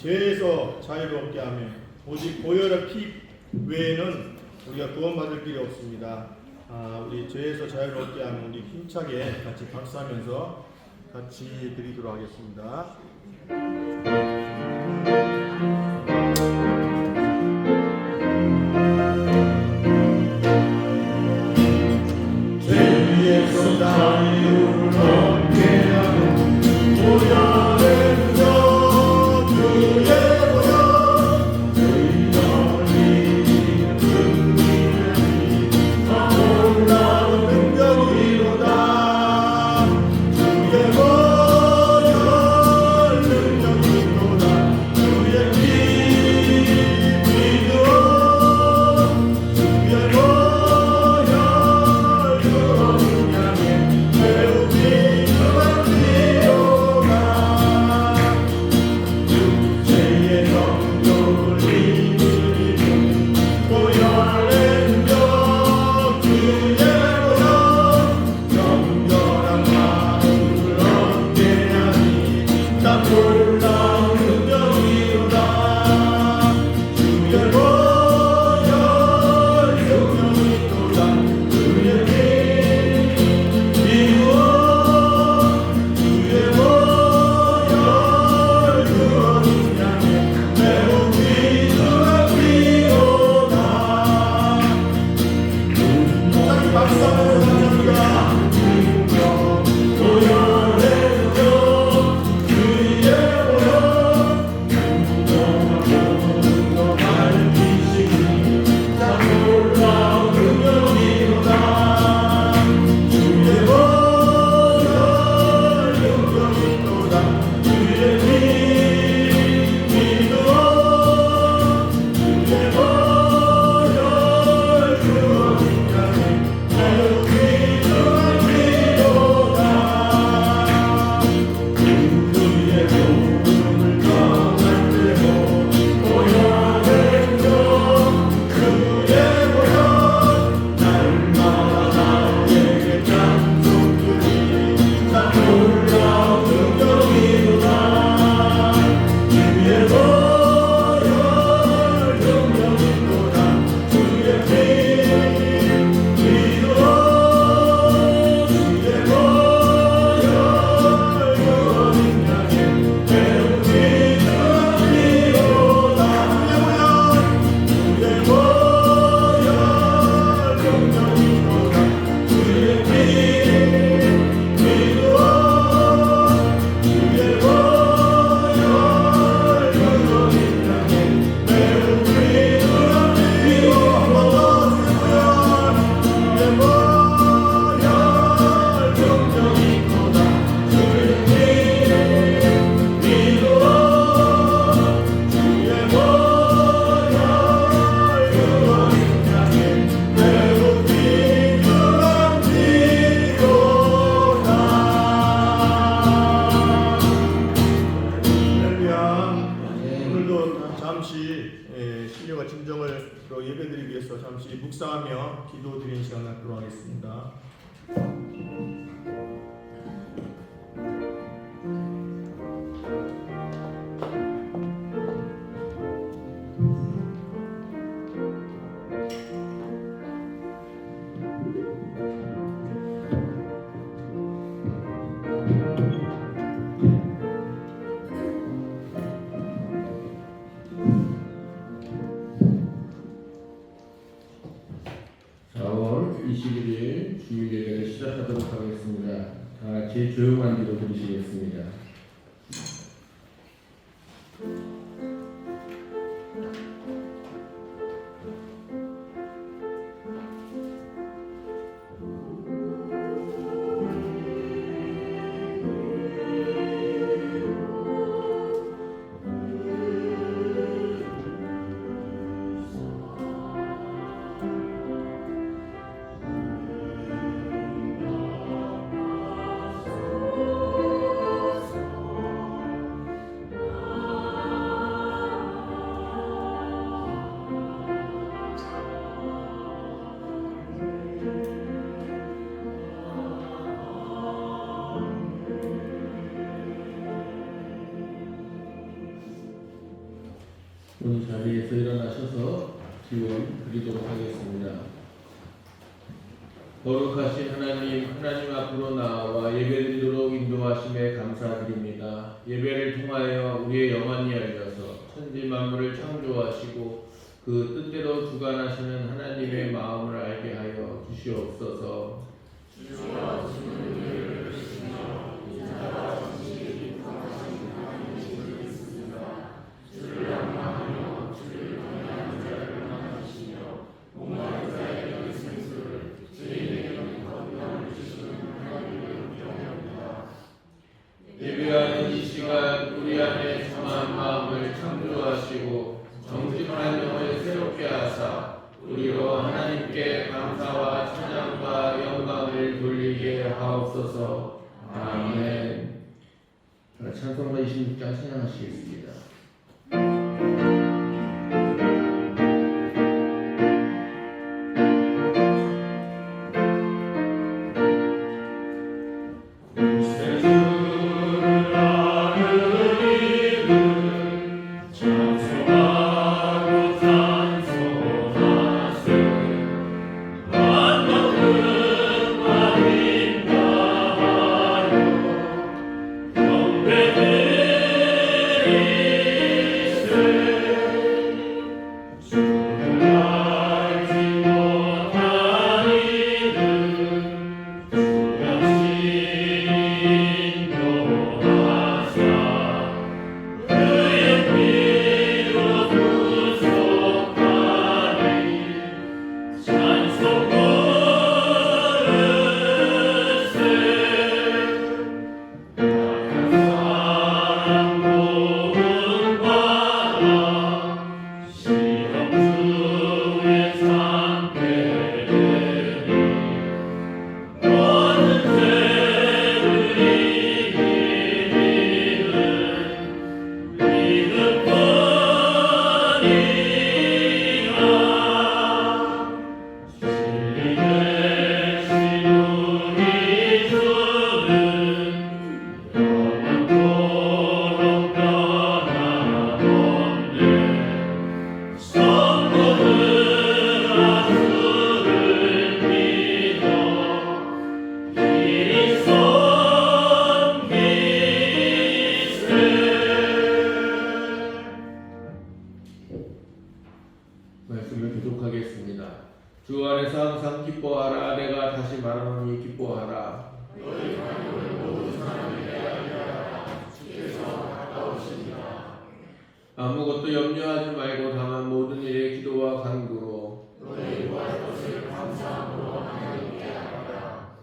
죄에서 자유롭게 하며 오직 보혈의 피 외에는 우리가 구원받을 길이 없습니다. 우리 죄에서 자유롭게 하면 우리 힘차게 같이 박수하면서 같이 드리도록 하겠습니다. 죄에서 자유를 얻게 하는 보혈의 능력 주의 보혈 의연히 승리하니 더 놀라운 능력이로다 주의 보혈 능력이 말씀을 예배드리기 위해서 잠시 묵상하며 기도드리는 시간 갖도록 하겠습니다. 주일 예배를 시작하도록 하겠습니다. 다 같이 조용한 기도 드리시겠습니다. 오늘 자리에서 일어나셔서 기원 드리도록 하겠습니다. 거룩하신 하나님, 하나님 앞으로 나와 예배드리도록 인도하심에 감사드립니다. 예배를 통하여 우리의 영안이 열려서 천지 만물을 창조하시고 그 뜻대로 주관하시는 하나님의 마음을 알게 하여 주시옵소서. 예배하는 이 시간 우리 안에 정한 마음을 창조하시고 정직한 영을 새롭게 하사 우리로 하나님께 감사와 찬양과 영광을 돌리게 하옵소서. 아멘. 찬송가 26장 찬양하시겠습니다. 말씀을 교독하겠습니다. 주 안에서 항상 기뻐하라. 내가 다시 말하노니 기뻐하라. 너희 간구를 모든 사람에게 알리라. 주께서 가까우시니라. 아무것도 염려하지 말고 다만 모든 일에 기도와 간구로 너희 구할 것을 감사함으로 하나님께 아뢰라.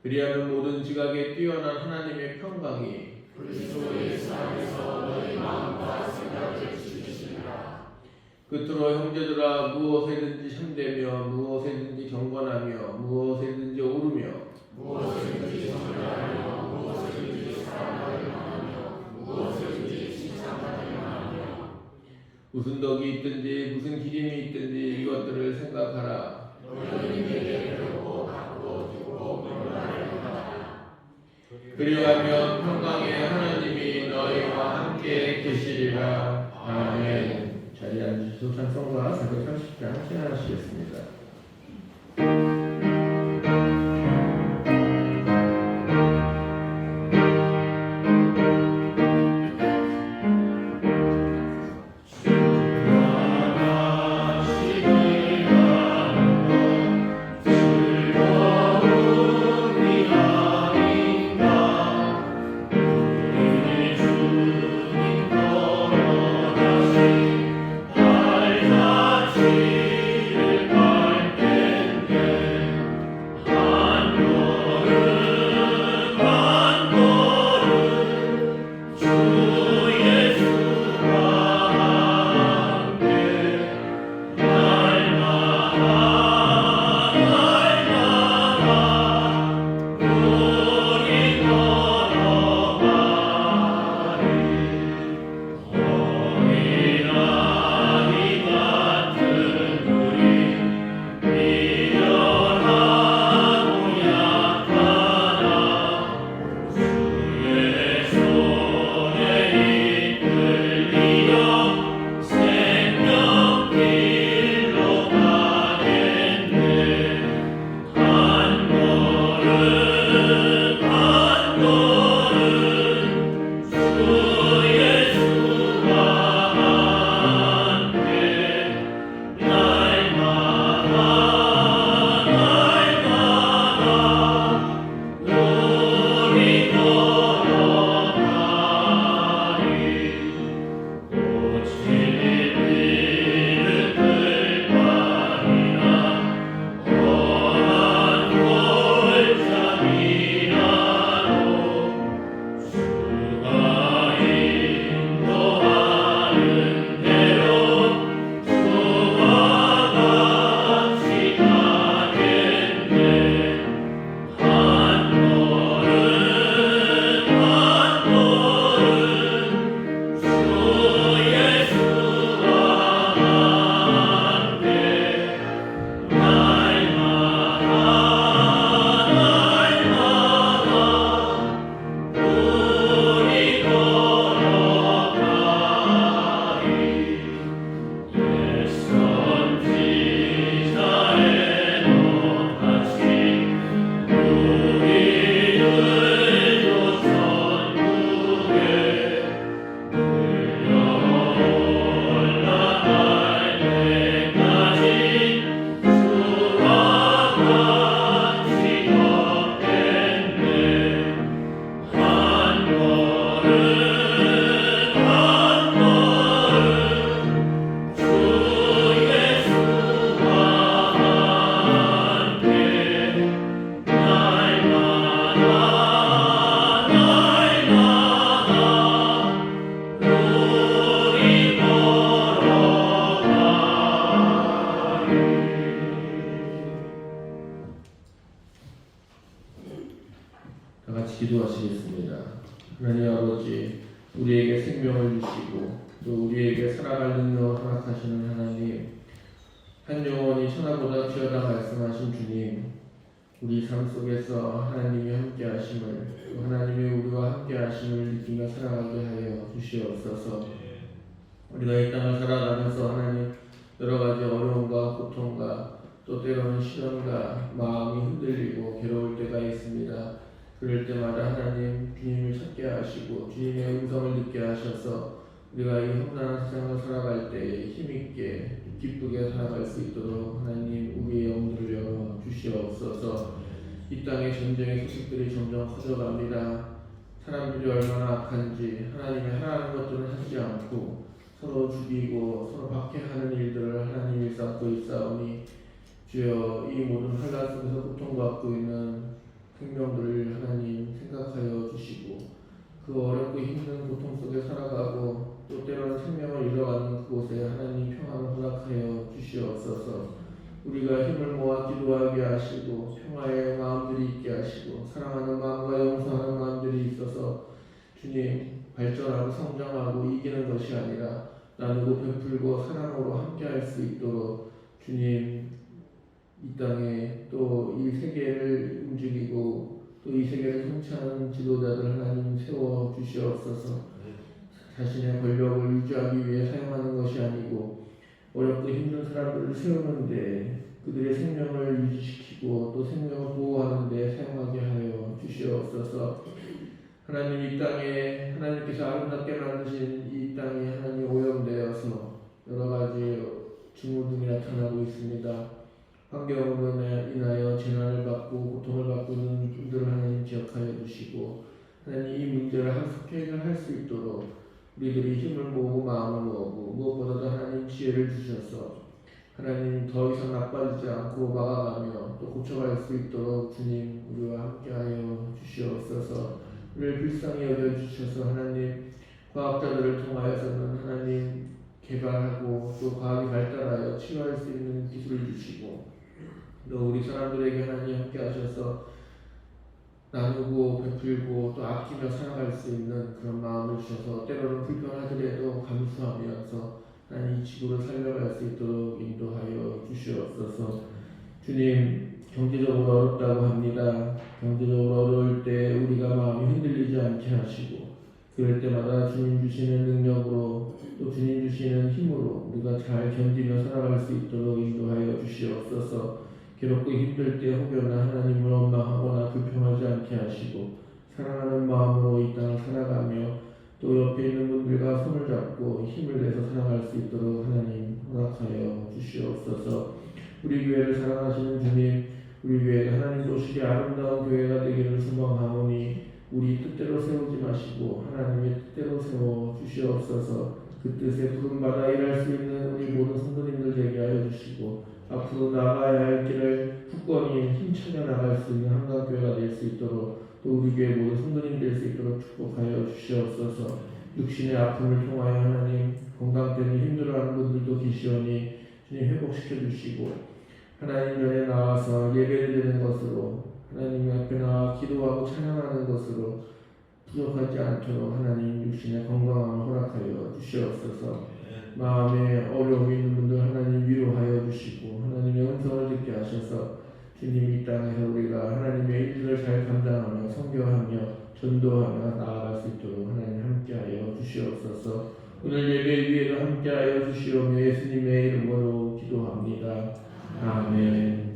그리하면 모든 지각에 뛰어난 하나님의 평강이 그리스도 예수 안에서 너희 마음과 생각을 지키시리라. 끝으로 형제들아, 무엇에든지 참되며 무엇에든지 경건하며 무엇에든지 오르며 무엇에든지 정결하며 무엇에든지 사랑하려 하며 무엇에든지 칭찬하려 하며 무슨 덕이 있든지 무슨 기림이 있든지 이것들을 생각하라. 그리하면 평강의 하나님이 너희와 함께 계시리라. 아멘. 자리에 앉으시고 찬송가 430장 시작하시겠습니다. 기도하시겠습니다. 하나님 아버지, 우리에게 생명을 주시고 또 우리에게 살아갈 능력을 허락하시는 하나님, 한 영혼이 천하보다 귀하다 말씀하신 주님, 우리 삶 속에서 하나님이 함께하심을, 또 하나님이 우리와 함께하심을 느끼며 살아가게 하여 주시옵소서. 우리가 이 땅을 살아가면서 하나님 여러 가지 어려움과 고통과 또 때로는 시련과 마음이 흔들리고 괴로울 때가 있습니다. 그럴 때마다 하나님 주님을 찾게 하시고 주님의 음성을 듣게 하셔서 우리가 이 험난한 세상을 살아갈 때 힘있게 기쁘게 살아갈 수 있도록 하나님 우리의 영들을 열어 주시옵소서. 이 땅의 전쟁의 소식들이 점점 커져갑니다. 사람들이 얼마나 악한지 하나님이 하라는 것들은 하지 않고 서로 죽이고 서로 박해하는 일들을 하나님이 일삼고 있사오니 주여, 이 모든 환난 속에서 고통받고 있는 생명들을 하나님 생각하여 주시고 그 어렵고 힘든 고통 속에 살아가고 또 때로는 생명을 잃어가는 그곳에 하나님 평안을 허락하여 주시옵소서. 우리가 힘을 모아 기도하게 하시고 평화의 마음들이 있게 하시고 사랑하는 마음과 용서하는 마음들이 있어서 주님 발전하고 성장하고 이기는 것이 아니라 나누고 베풀고 사랑으로 함께할 수 있도록 주님 이 땅에 또 이 세계를 움직이고 또 이 세계를 통치하는 지도자들 하나님 세워 주시옵소서. 자신의 권력을 유지하기 위해 사용하는 것이 아니고 어렵고 힘든 사람들을 세우는데 그들의 생명을 유지시키고 또 생명을 보호하는 데 사용하게 하여 주시옵소서. 하나님 이 땅에 하나님께서 아름답게 만드신 이 땅에 하나님 오염되어서 여러 가지 징후등이 나타나고 있습니다. 환경으로 인하여 재난을 받고 고통을 받고 있는 분들을 하나님 기억하여 주시고 하나님 이 문제를 해결할 수 있도록 우리들이 힘을 모으고 마음을 모으고 무엇보다도 하나님 지혜를 주셔서 하나님 더 이상 나빠지지 않고 막아가며 또 고쳐갈 수 있도록 주님 우리와 함께하여 주시옵소서. 우리를 불쌍히 여겨주셔서 하나님 과학자들을 통하여서는 하나님 개발하고 또 과학이 발달하여 치료할 수 있는 기술을 주시고 또 우리 사람들에게 하나님 함께하셔서 나누고 베풀고 또 아끼며 살아갈 수 있는 그런 마음을 주셔서 때로는 불편하더라도 감수하면서 하나님 이 지구를 살려갈 수 있도록 인도하여 주시옵소서. 주님 경제적으로 어렵다고 합니다. 경제적으로 어려울 때 우리가 마음이 흔들리지 않게 하시고 그럴 때마다 주님 주시는 능력으로 또 주님 주시는 힘으로 우리가 잘 견디며 살아갈 수 있도록 인도하여 주시옵소서. 괴롭고 힘들 때 혹여나 하나님을 원망하거나 불평하지 않게 하시고 사랑하는 마음으로 이 땅을 살아가며 또 옆에 있는 분들과 손을 잡고 힘을 내서 살아갈 수 있도록 하나님 허락하여 주시옵소서. 우리 교회를 사랑하시는 주님, 우리 교회가 하나님 도시의 아름다운 교회가 되기를 소망하오니 우리 뜻대로 세우지 마시고 하나님의 뜻대로 세워 주시옵소서. 그 뜻에 부름받아 일할 수 있는 우리 모든 성도님들 되게 하여 주시고 앞으로 나가야 할 길을 굳건히 힘차게 나갈 수 있는 한강교회가 될 수 있도록 또 우리 교회 모든 성도님 될 수 있도록 축복하여 주시옵소서. 육신의 아픔을 통하여 하나님 건강 때문에 힘들어하는 분들도 계시오니 주님 회복시켜 주시고 하나님 전에 나와서 예배를 드리는 것으로 하나님 앞에 나와 기도하고 찬양하는 것으로 부족하지 않도록 하나님 육신의 건강함을 허락하여 주시옵소서. 마음에 어려움이 있는 분들 하나님 위로하여 주시고 하나님의 음성을 듣게 하셔서 주님 이 땅에서 우리가 하나님의 일들을 잘 감당하며 선교하며 전도하며 나아갈 수 있도록 하나님 함께하여 주시옵소서. 오늘 예배 위에도 함께하여 주시오며 예수님의 이름으로 기도합니다. 아멘.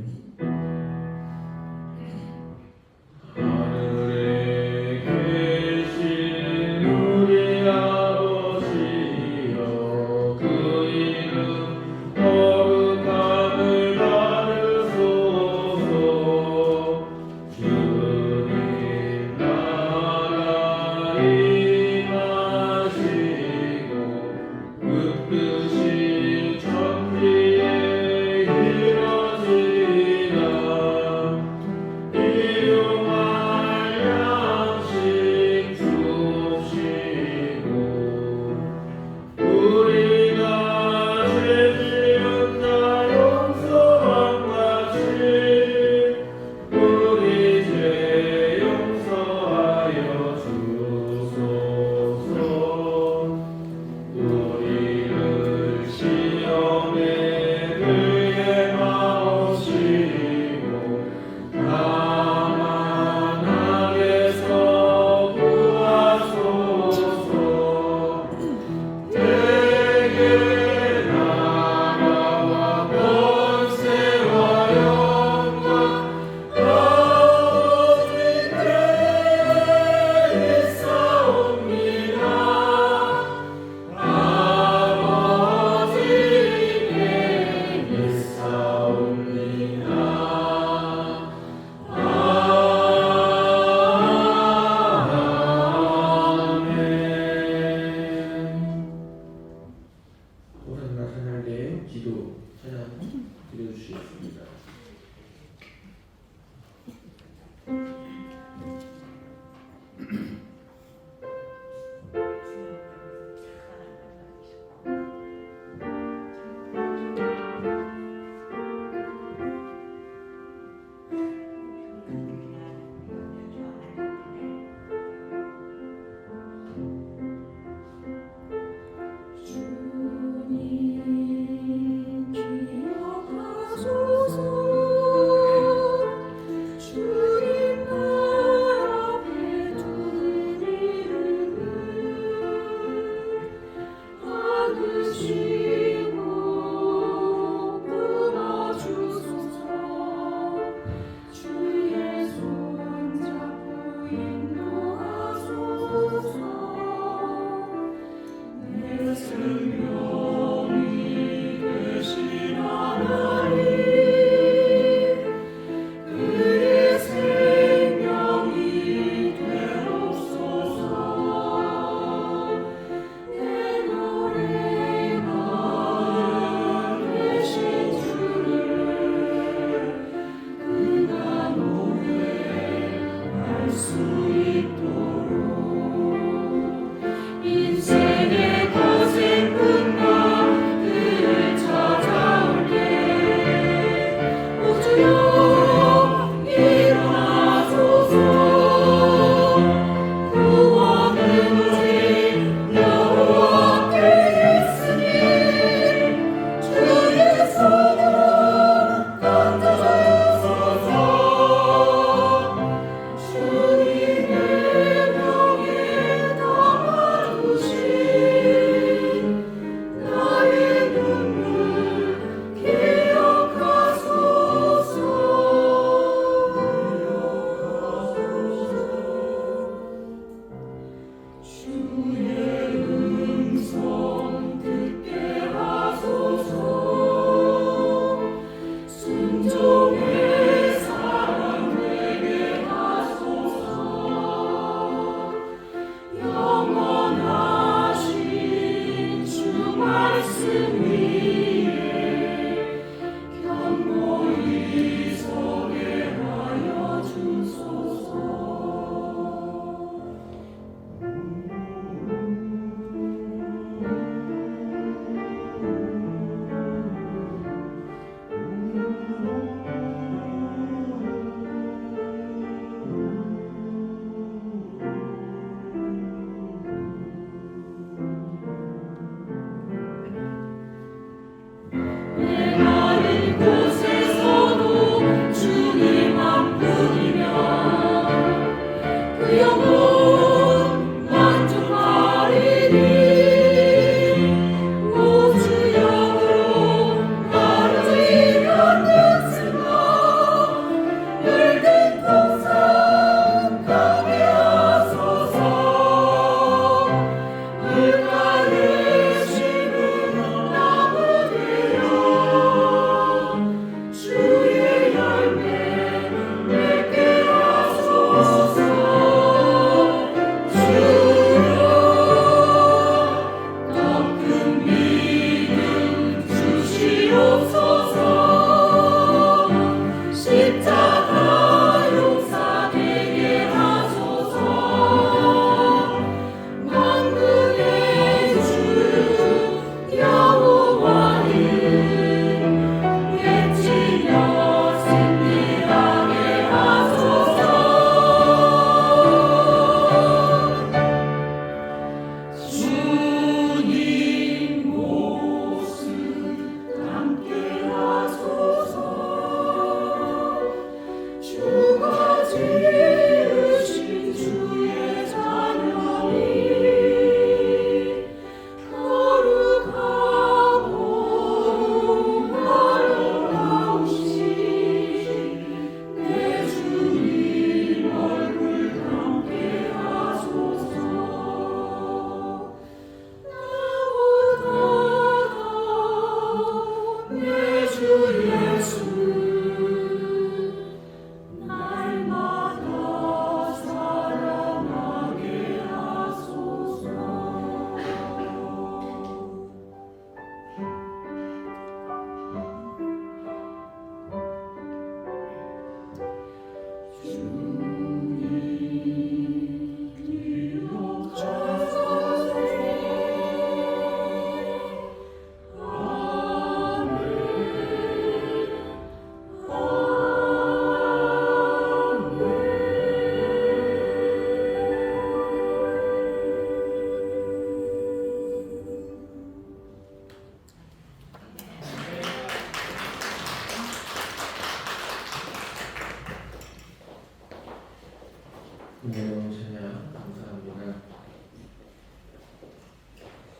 뜻이 천지에 이뤄지고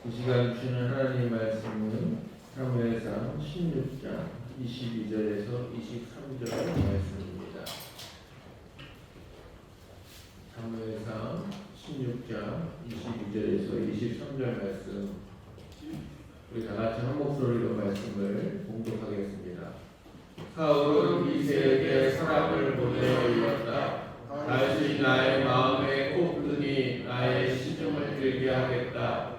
이 시간 주시는 하나님의 말씀은 사무엘상 16장 22절에서 23절 말씀입니다. 사무엘상 16장 22절에서 23절 말씀, 우리 다 같이 한 목소리로 말씀을 봉독하겠습니다. 사울은 이새에게 사람을 보내어 이뤘다. 다시 나의 마음에 꼽으니 나의 시중을 들게 하겠다.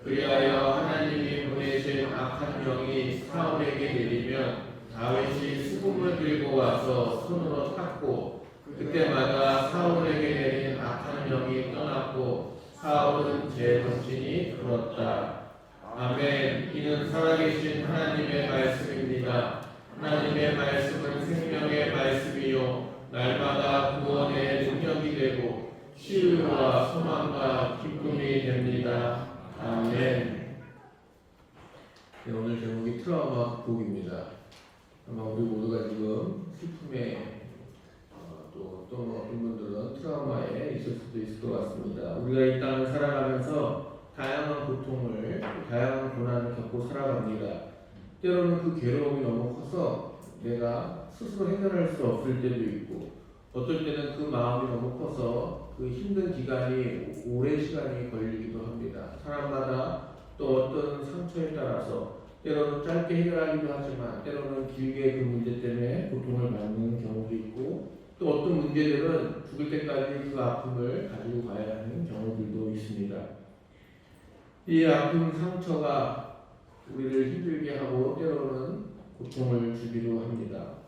그리하여 하나님이 보내신 악한 영이 사울에게 내리면 다윗이 수금을 들고 와서 손으로 탔고, 그때마다 사울에게 내린 악한 영이 떠났고 사울은 제 정신이 들었다. 아멘. 이는 살아계신 하나님의 말씀입니다. 하나님의 말씀은 생명의 말씀이요 날마다 구원의 능력이 되고 치유와 소망과 기쁨이 됩니다. 아멘. 네, 오늘 제목이 트라우마 극복입니다. 아마 우리 모두가 지금 슬픔에 또 어떤 분들은 트라우마에 있을 수도 있을 것 같습니다. 우리가 이 땅을 살아가면서 다양한 고통을, 다양한 고난을 겪고 살아갑니다. 때로는 그 괴로움이 너무 커서 내가 스스로 해결할 수 없을 때도 있고, 어떨 때는 그 마음이 너무 커서 그 힘든 기간이 오랜 시간이 걸리기도 합니다. 사람마다 또 어떤 상처에 따라서 때로는 짧게 해결하기도 하지만 때로는 길게 그 문제 때문에 고통을 받는 경우도 있고, 또 어떤 문제들은 죽을 때까지 그 아픔을 가지고 가야 하는 경우들도 있습니다. 이 아픔, 상처가 우리를 힘들게 하고 때로는 고통을 주기도 합니다.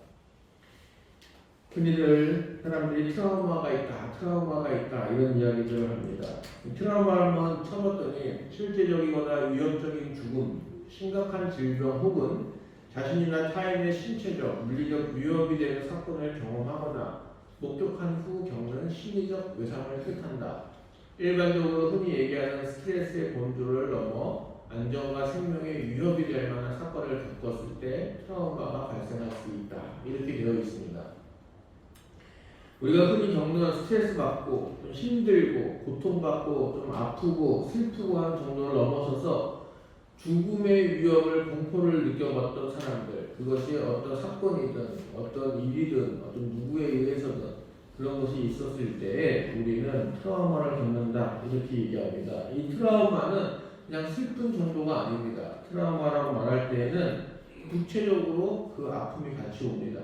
흔히들 사람들이 트라우마가 있다 이런 이야기들을 합니다. 트라우마를 한번 쳐봤더니 실제적이거나 위협적인 죽음, 심각한 질병 혹은 자신이나 타인의 신체적, 물리적 위협이 되는 사건을 경험하거나 목격한 후 겪는 심리적 외상을 뜻한다. 일반적으로 흔히 얘기하는 스트레스의 본조를 넘어 안전과 생명에 위협이 될 만한 사건을 겪었을 때 트라우마가 발생할 수 있다. 이렇게 되어 있습니다. 우리가 흔히 겪는 스트레스 받고 좀 힘들고 고통받고 좀 아프고 슬프고 하는 정도를 넘어서서 죽음의 위협을 공포를 느껴봤던 사람들, 그것이 어떤 사건이든 어떤 일이든 어떤 누구에 의해서든 그런 것이 있었을 때 우리는 트라우마를 겪는다 이렇게 얘기합니다. 이 트라우마는 그냥 슬픈 정도가 아닙니다. 트라우마라고 말할 때에는 구체적으로 그 아픔이 같이 옵니다.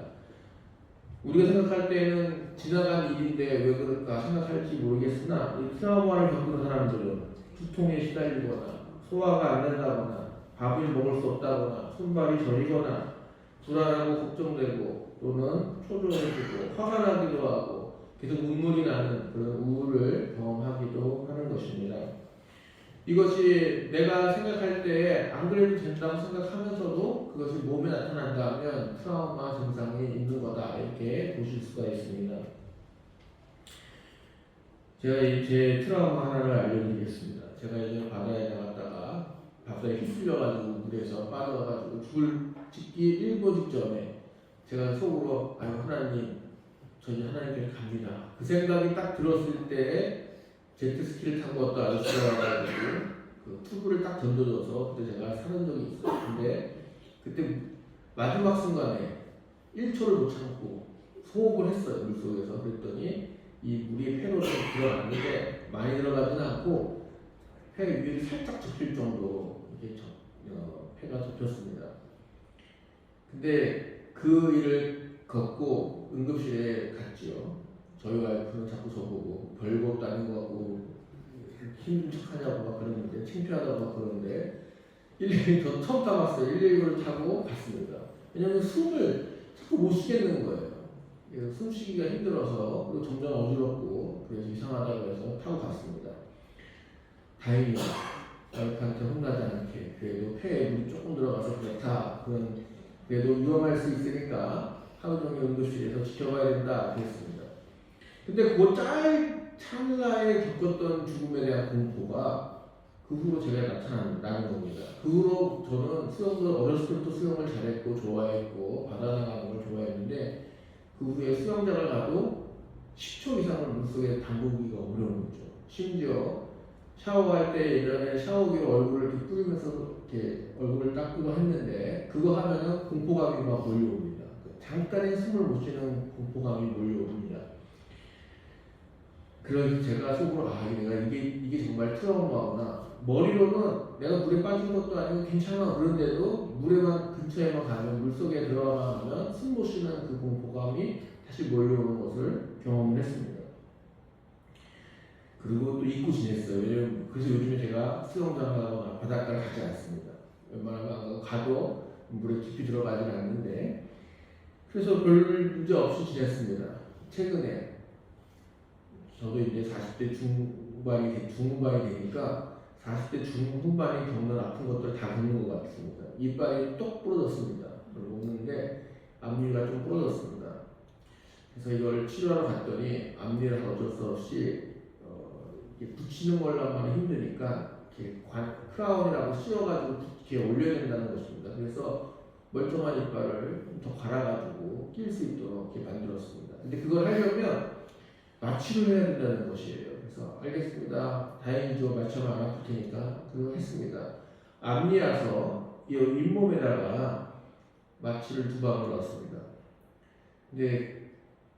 우리가 생각할 때는 지나간 일인데 왜 그럴까 생각할지 모르겠으나 이 트라우마를 겪는 사람들은 두통에 시달리거나 소화가 안 된다거나 밥을 먹을 수 없다거나 손발이 저리거나 불안하고 걱정되고 또는 초조해지고 화가 나기도 하고 계속 눈물이 나는 그런 우울을 경험하기도 하는 것입니다. 이것이 내가 생각할 때 안 그래도 된다고 생각하면서도 그것이 몸에 나타난다 하면 트라우마 증상이 있는 거다 이렇게 보실 수가 있습니다. 제가 제 트라우마 하나를 알려드리겠습니다. 제가 예전에 바다에 나갔다가 바다에 휩쓸려가지고 물에서 빠져가지고 죽을 찍기 일보 직전에 제가 속으로 아유 하나님 저희 하나님께 갑니다. 그 생각이 딱 들었을 때 제트스키를 타고 어떤 아저씨가 와가지고 그 튜브를 딱 던져줘서 그때 제가 사는 적이 있어요. 근데 그때 마지막 순간에 1초를 못 참고 호흡을 했어요. 물속에서. 그랬더니 이 물이 폐로 좀 들어갔는데 많이 들어가지는 않고 폐 위에 살짝 접힐 정도로 이게 폐가 접혔습니다. 근데 그 일을 걷고 응급실에 갔지요. 저희 와이프는 자꾸 저보고 별것도 아닌 것 같고 힘든 척하냐고 막 그러는데 창피하다고 막 그러는데 119 처음 타봤어요. 119를 타고 갔습니다. 왜냐하면 숨을 자꾸 못 쉬겠는 거예요. 그래서 숨 쉬기가 힘들어서 그리고 점점 어지럽고 그래서 이상하다고 해서 타고 갔습니다. 다행히 와이프한테 혼나지 않게 그래도 폐에 물이 조금 들어가서 그렇다 그런 그래도 위험할 수 있으니까 하루 종일 응급실에서 지켜봐야 된다 그랬습니다. 근데 그 찰나에 겪었던 죽음에 대한 공포가 그 후로 제가 나타나는 겁니다. 그 후로 저는 수영을 어렸을 때부터 수영을 잘했고 좋아했고 바다 나가는 걸 좋아했는데 그 후에 수영장을 가도 10초 이상을 물속에 담그기가 어려운 거죠. 심지어 샤워할 때 예전에 샤워기로 얼굴을 이렇게 뿌리면서 이렇게 얼굴을 닦기도 했는데 그거 하면은 공포감이 막 몰려옵니다. 잠깐의 숨을 못 쉬는 공포감이 몰려옵니다. 그래서 제가 속으로 이게 정말 트라우마구나. 머리로는 내가 물에 빠진 것도 아니고 괜찮아 그런데도 물에만 근처에만 가면 물속에 들어가면 숨 못 쉬는 그 공포감이 다시 몰려오는 것을 경험을 했습니다. 그리고 또 잊고 지냈어요. 왜냐면 그래서 요즘에 제가 수영장하거나 바닷가를 가지 않습니다. 웬만하면 가도 물에 깊이 들어가지는 않는데 그래서 별 문제 없이 지냈습니다. 최근에 저도 이제 40대 중후반이 되니까 40대 중후반이 겪는 아픈 것들 다 겪는 것 같습니다. 이빨이 똑 부러졌습니다. 먹는데 앞니가 좀 부러졌습니다. 그래서 이걸 치료하러 갔더니 앞니를 어쩔 수 없이 이렇게 붙이는 걸로만 힘드니까 이렇게 크라운이라고 씌워가지고 이렇게 올려야 된다는 것입니다. 그래서 멀쩡한 이빨을 좀 더 갈아가지고 낄 수 있도록 이렇게 만들었습니다. 근데 그걸 하려면 마취를 해야 된다는 것이에요. 그래서 알겠습니다. 다행히도 마취하면 안 아플 테니까 그걸 했습니다. 앞니와서 이 잇몸에다가 마취를 2방울 넣었습니다. 근데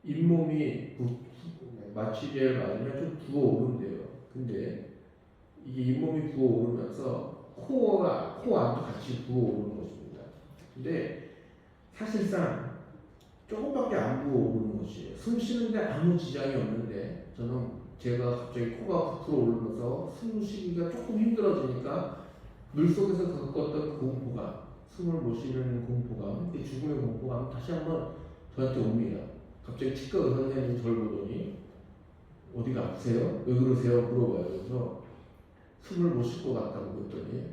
잇몸이 마취제를 맞으면 좀 부어오른대요. 근데 이게 잇몸이 부어오르면서 코 안도 같이 부어오르는 것입니다. 근데 사실상 조금밖에 안 부어오르는 것이에요. 숨 쉬는데 아무 지장이 없는데 저는 제가 갑자기 코가 부풀어 오르면서 숨 쉬기가 조금 힘들어지니까 물속에서 겪었던 그 공포감, 숨을 못 쉬는 공포감, 그 죽음의 공포감 다시 한번 저한테 옵니다. 갑자기 치과 의사 선생님이 저를 보더니 어디가 아프세요? 왜 그러세요? 물어봐요. 그래서 숨을 못 쉴 것 같다고 그랬더니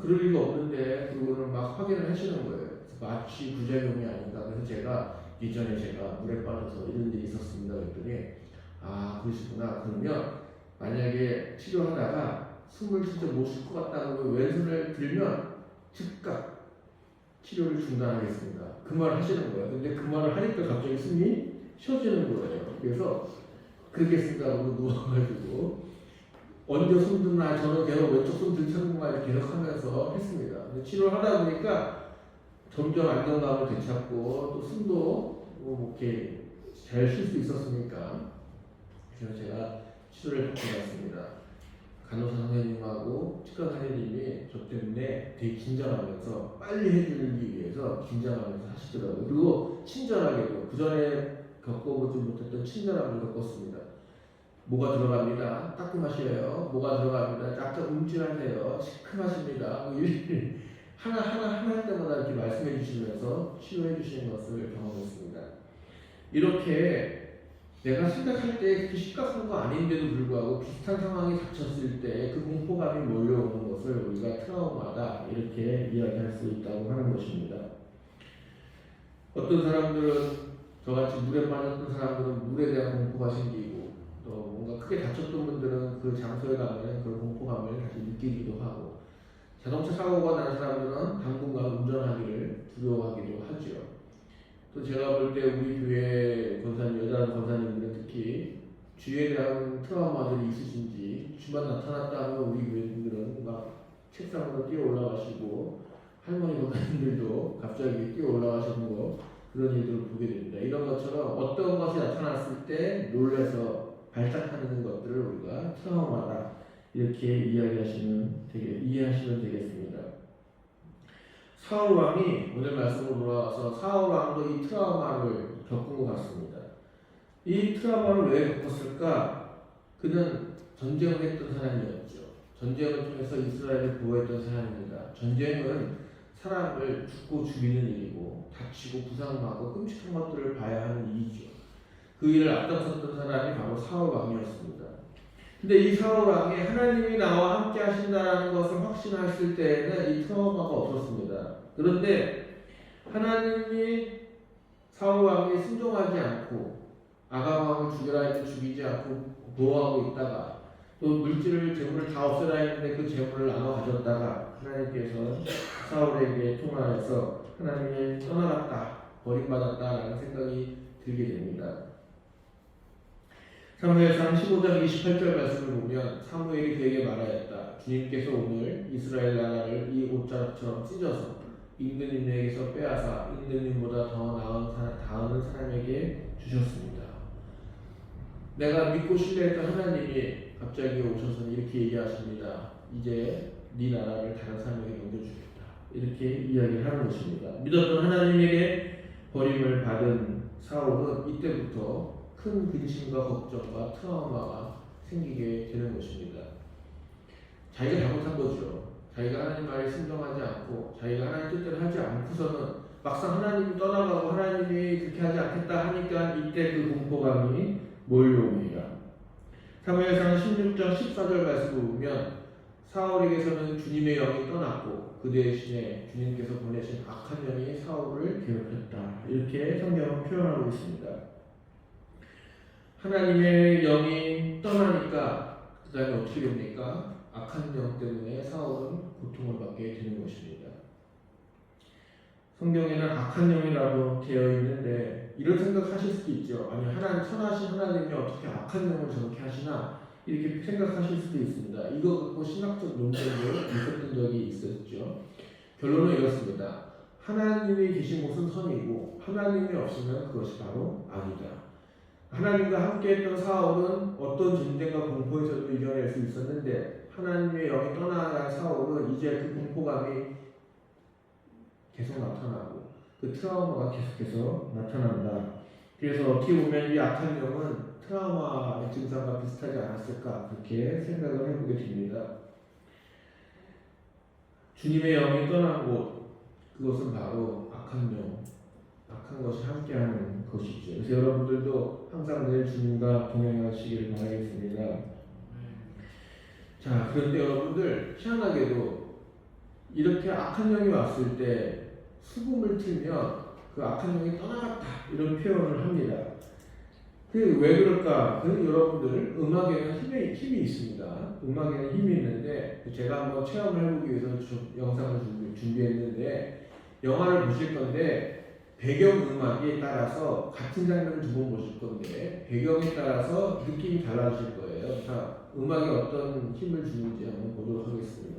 그럴 리가 없는데 그거를 막 확인을 하시는 거예요. 마취 부작용이 아닌가. 그래서 제가 예전에 제가 물에 빠져서 이런 일이 있었습니다. 그랬더니 그러시구나. 그러면 만약에 치료하다가 숨을 진짜 못 쉴 것 같다 그러면 왼손을 들면 즉각 치료를 중단하겠습니다. 그 말을 하시는 거예요. 근데 그 말을 하니까 갑자기 숨이 쉬어지는 거예요. 그래서 그렇겠습니다. 하고 누워가지고 언제 손 드나 저는 계속 왼쪽 손 들쳐는구만 계속 하면서 했습니다. 근데 치료를 하다 보니까 점점 안정감을 되찾고 또 숨도 이렇게 잘 쉴 수 있었으니까 그래서 제가 치료를 받고 갔습니다. 간호사 선생님하고 치과 선생님이 저 때문에 되게 긴장하면서 빨리 해주기 위해서 긴장하면서 하시더라고요. 그리고 친절하게도 그 전에 겪어보지 못했던 친절함을 겪었습니다. 뭐가 들어갑니다. 따끔하시래요. 뭐가 들어갑니다. 약간 움찔하세요. 시큼하십니다. 뭐 일 하나 할 때마다 이렇게 말씀해 주시면서 치료해 주시는 것을 경험했습니다. 이렇게 내가 생각할 때 그렇게 심각한 거 아닌데도 불구하고 비슷한 상황이 닥쳤을 때 그 공포감이 몰려오는 것을 우리가 트라우마다 이렇게 이야기할 수 있다고 하는 것입니다. 어떤 사람들은 저같이 물에 빠졌던 사람들은 물에 대한 공포가 생기고 또 뭔가 크게 다쳤던 분들은 그 장소에 가면 그 공포감을 다시 느끼기도 하고 자동차 사고가 난 사람들은 당분간 운전하기를 두려워하기도 하죠. 또 제가 볼 때 우리 교회 여자 권사님들은 특히 주에 대한 트라우마들이 있으신지 주만 나타났다 하면 우리 교회인들은 막 책상으로 뛰어 올라가시고 할머니 권사님들도 갑자기 뛰어 올라가시는 거 그런 일들을 보게 됩니다. 이런 것처럼 어떤 것이 나타났을 때 놀라서 발작하는 것들을 우리가 트라우마다 이렇게 이해하시면 되겠습니다. 사울 왕이 오늘 말씀으로 돌아와서 사울 왕도 이 트라우마를 겪은 것 같습니다. 이 트라우마를 왜 겪었을까? 그는 전쟁을 했던 사람이었죠. 전쟁을 통해서 이스라엘을 보호했던 사람입니다. 전쟁은 사람을 죽고 죽이는 일이고 다치고 부상하고 끔찍한 것들을 봐야 하는 일이죠. 그 일을 앞장섰던 사람이 바로 사울 왕이었습니다. 근데 이 사울 왕이 하나님이 나와 함께 하신다는 것을 확신했을 때에는 이 트라우마가 없었습니다. 그런데 하나님이 사울 왕이 순종하지 않고 아각 왕을 죽여라 했는데 죽이지 않고 보호하고 있다가 또 재물을 다 없애라 했는데 그 재물을 나눠 가졌다가 하나님께서 사울에게 통하여서 하나님을 떠나갔다 버림받았다라는 생각이 들게 됩니다. 사무엘상 15장 28절 말씀을 보면 사무엘이 그에게 말하였다. 주님께서 오늘 이스라엘 나라를 이 옷자락처럼 찢어서 임금님에게서 빼앗아 임금님보다 더 나은 사람에게 주셨습니다. 내가 믿고 신뢰했던 하나님이 갑자기 오셔서 이렇게 얘기하십니다. 이제 네 나라를 다른 사람에게 넘겨주겠다. 이렇게 이야기를 하는 것입니다. 믿었던 하나님에게 버림을 받은 사울은 이때부터 큰 근심과 걱정과 트라우마가 생기게 되는 것입니다. 자기가 잘못한 거죠. 자기가 하나님 말에 순종하지 않고 자기가 하나님 뜻대로 하지 않고서는 막상 하나님이 떠나가고 하나님이 그렇게 하지 않겠다 하니까 이때 그 공포감이 몰려옵니다. 사무엘상 16장 14절 말씀을 보면 사울에게서는 주님의 영이 떠났고 그 대신에 주님께서 보내신 악한 영이 사울을 괴롭혔다. 이렇게 성경은 표현하고 있습니다. 하나님의 영이 떠나니까 그 다음에 어떻게 됩니까? 악한 영 때문에 사울은 고통을 받게 되는 것입니다. 성경에는 악한 영이라고 되어 있는데 이런 생각하실 수도 있죠. 아니 하나님 선하신 하나님이 어떻게 악한 영을 저렇게 하시나 이렇게 생각하실 수도 있습니다. 이거 갖고 신학적 논쟁도 있었던 적이 있었죠. 결론은 이렇습니다. 하나님이 계신 곳은 선이고 하나님이 없으면 그것이 바로 악이다. 하나님과 함께했던 사울은 어떤 전쟁과 공포에서도 이겨낼 수 있었는데 하나님의 영이 떠나간 사울은 이제 그 공포감이 계속 나타나고 그 트라우마가 계속해서 나타난다. 그래서 어떻게 보면 이 악한 영은 트라우마의 증상과 비슷하지 않았을까 그렇게 생각을 해보게 됩니다. 주님의 영이 떠난 곳 그것은 바로 악한 영, 악한 것이 함께하는 것이죠. 그래서 여러분들도 항상 늘 주님과 동행하시기를 바라겠습니다. 자, 그런데 여러분들 희한하게도 이렇게 악한 영이 왔을 때 수금을 틀면 그 악한 영이 떠나갔다 이런 표현을 합니다. 왜 그럴까? 여러분들 음악에는 힘이 있습니다. 음악에는 힘이 있는데 제가 한번 체험을 해보기 위해서 영상을 준비했는데 영화를 보실 건데 배경음악에 따라서 같은 장면을 두 번 보실 건데 배경에 따라서 느낌이 달라질 거예요. 자, 음악이 어떤 힘을 주는지 한번 보도록 하겠습니다.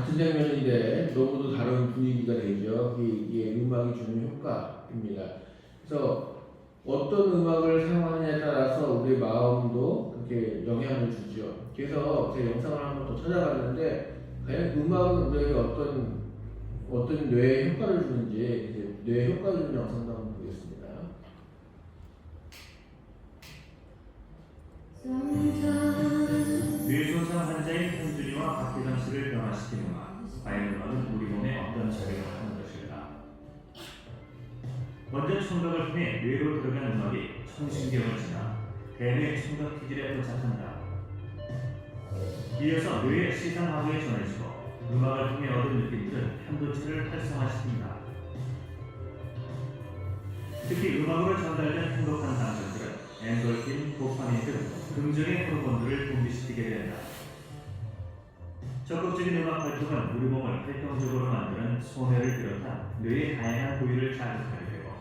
같은 장면인데 너무도 다른 분위기가 되죠. 이게 음악이 주는 효과입니다. 그래서 어떤 음악을 사용하느냐에 따라서 우리 마음도 그렇게 영향을 주죠. 그래서 제 영상을 한번 더 찾아봤는데 과연 음악은 우리에게 어떤 뇌에 효과를 주는지 뇌에 효과를 주는 영상도 한번 보겠습니다. 뇌손상 환자인 현준이와 박혜정 씨를 변화시킨 음악. 과연 음악은 우리 몸에 어떤 작용을 하는 것일까? 먼저 청각을 통해 뇌로 들어간 음악이 청신경을 지나 대뇌 청각기질에 도착한다. 이어서 뇌의 시상하부에 전해지고 음악을 통해 얻은 느낌들은 편도체를 활성화시킨다. 특히 음악으로 전달된 행복한 감정들은 엔돌핀, 도파민 등 긍정의 호르몬들을 분비시키게 된다. 적극적인 음악 활동은 우리 몸을 활동적으로 만드는 소뇌를 비롯한 뇌의 다양한 부위를 자극하게 되고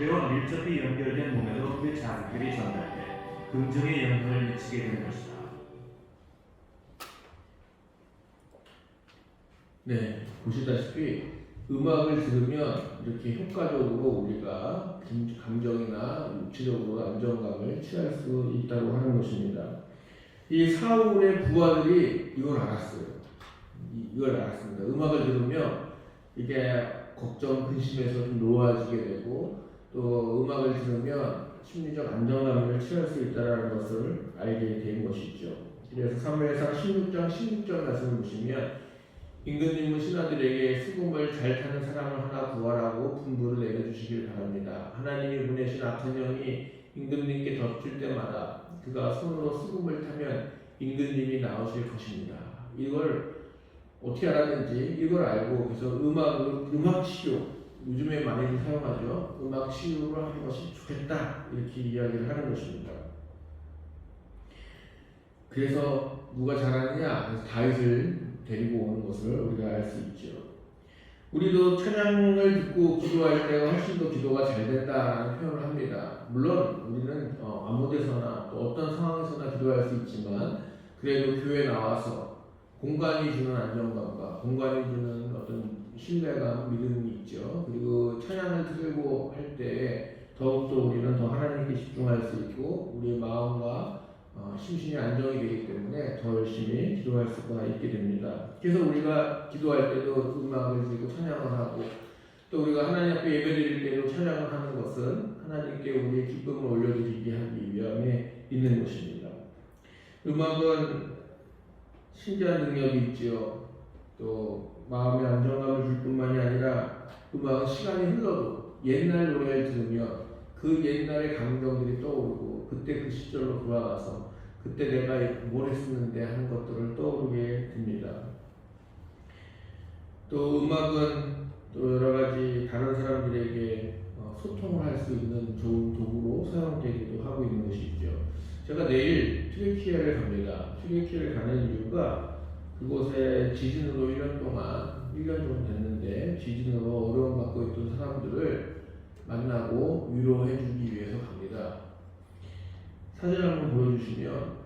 뇌와 밀접히 연결된 몸에도 그 자극들이 전달돼 긍정의 영향을 미치게 되는 것이다. 네, 보시다시피 음악을 들으면 이렇게 효과적으로 우리가 감정이나 육체적으로 안정감을 취할 수 있다고 하는 것입니다. 이 사울의 부하들이 이걸 알았어요. 이걸 알았습니다. 음악을 들으면 이게 걱정, 근심에서 좀 놓아지게 되고 또 음악을 들으면 심리적 안정감을 취할 수 있다는 것을 알게 된 것이죠. 그래서 사무엘상 16장 16절 말씀을 보시면 임금님은 신하들에게 수금을 잘 타는 사람을 하나 구하라고 분부를 내려주시길 바랍니다. 하나님이 보내신 악한 영이 임금님께 덮칠 때마다 그가 손으로 수금을 타면 임금님이 나오실 것입니다. 이걸 어떻게 알았는지 이걸 알고 그래서 음악 치유 요즘에 많이 사용하죠. 음악 치유를 하는 것이 좋겠다 이렇게 이야기를 하는 것입니다. 그래서 누가 잘하느냐? 그래서 다윗을 데리고 오는 것을 우리가 알 수 있죠. 우리도 찬양을 듣고 기도할 때가 훨씬 더 기도가 잘 된다라는 표현을 합니다. 물론 우리는 아무 데서나 또 어떤 상황에서나 기도할 수 있지만 그래도 교회에 나와서 공간이 주는 안정감과 공간이 주는 어떤 신뢰감, 믿음이 있죠. 그리고 찬양을 들고 할 때 더욱더 우리는 더 하나님께 집중할 수 있고 우리의 마음과 심신이 안정이 되기 때문에 더 열심히 기도할 수가 있게 됩니다. 그래서 우리가 기도할 때도 음악을 들고 찬양을 하고 또 우리가 하나님 앞에 예배드릴 때도 찬양을 하는 것은 하나님께 우리의 기쁨을 올려드리게 하기 위함에 있는 것입니다. 음악은 신기한 능력이 있지요. 또 마음의 안정감을 줄 뿐만이 아니라 음악은 시간이 흘러도 옛날 노래를 들으면 그 옛날의 감정들이 떠오르고 그때 그 시절로 돌아가서 그때 내가 뭘 했었는데 하는 것들을 떠오르게 됩니다. 또 음악은 또 여러 가지 다른 사람들에게 소통을 할 수 있는 좋은 도구로 사용되기도 하고 있는 것이죠. 제가 내일 튀르키예를 갑니다. 튀르키예를 가는 이유가 그곳에 지진으로 1년 정도 됐는데 지진으로 어려움 받고 있던 사람들을 만나고 위로해주기 위해서 갑니다. 사진 한번 보여주시면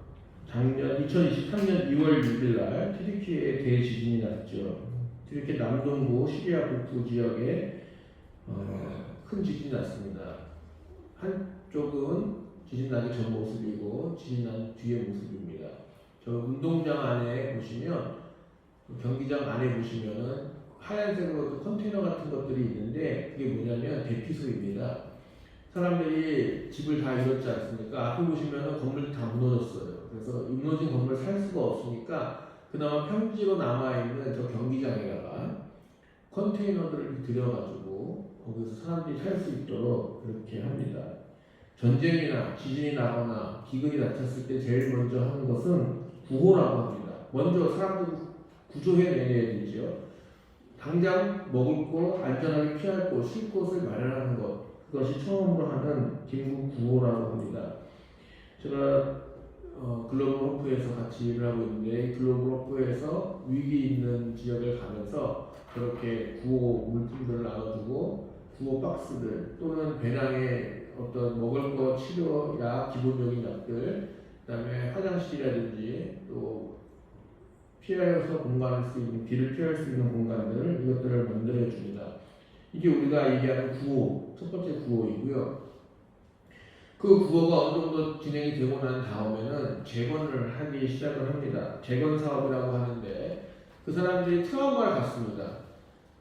작년 2023년 2월 6일 날 튀르키예에 대지진이 났죠. 튀르키예 남동부 시리아 북부 지역에 큰 지진이 났습니다. 한쪽은 지진 나기 전 모습이고 지진 난 뒤의 모습입니다. 저 운동장 안에 보시면 경기장 안에 보시면은 하얀색으로 컨테이너 같은 것들이 있는데 그게 뭐냐면 대피소입니다. 사람들이 집을 다 잃었지 않습니까? 앞에 보시면은 건물이 다 무너졌어요. 그래서 무너진 건물 살 수가 없으니까 그나마 평지로 남아있는 저 경기장에다가 컨테이너들을 들여가지고 거기서 사람들이 살 수 있도록 그렇게 합니다. 전쟁이나 지진이 나거나 기근이 닥쳤을 때 제일 먼저 하는 것은 구호라고 합니다. 먼저 사람들을 구조해내야 되죠. 당장 먹을 것, 안전하게 피할 곳, 쉴 곳을 마련하는 것, 그것이 처음으로 하는 긴급 구호라고 합니다. 제가 글로벌 호프에서 같이 일을 하고 있는데 글로벌 호프에서 위기 있는 지역을 가면서 그렇게 구호 물품들을 나눠주고 구호 박스들 또는 배낭에 어떤 먹을 것, 치료, 약, 기본적인 약들, 그다음에 화장실이라든지 또 피해서 공간할 수 있는 비를 피할 수 있는 공간들 이것들을 만들어 줍니다. 이게 우리가 얘기하는 구호 첫 번째 구호이고요. 그 구호가 어느 정도 진행이 되고 난 다음에는 재건을 하기 시작을 합니다. 재건 사업이라고 하는데 그 사람들이 트라우마를 갖습니다.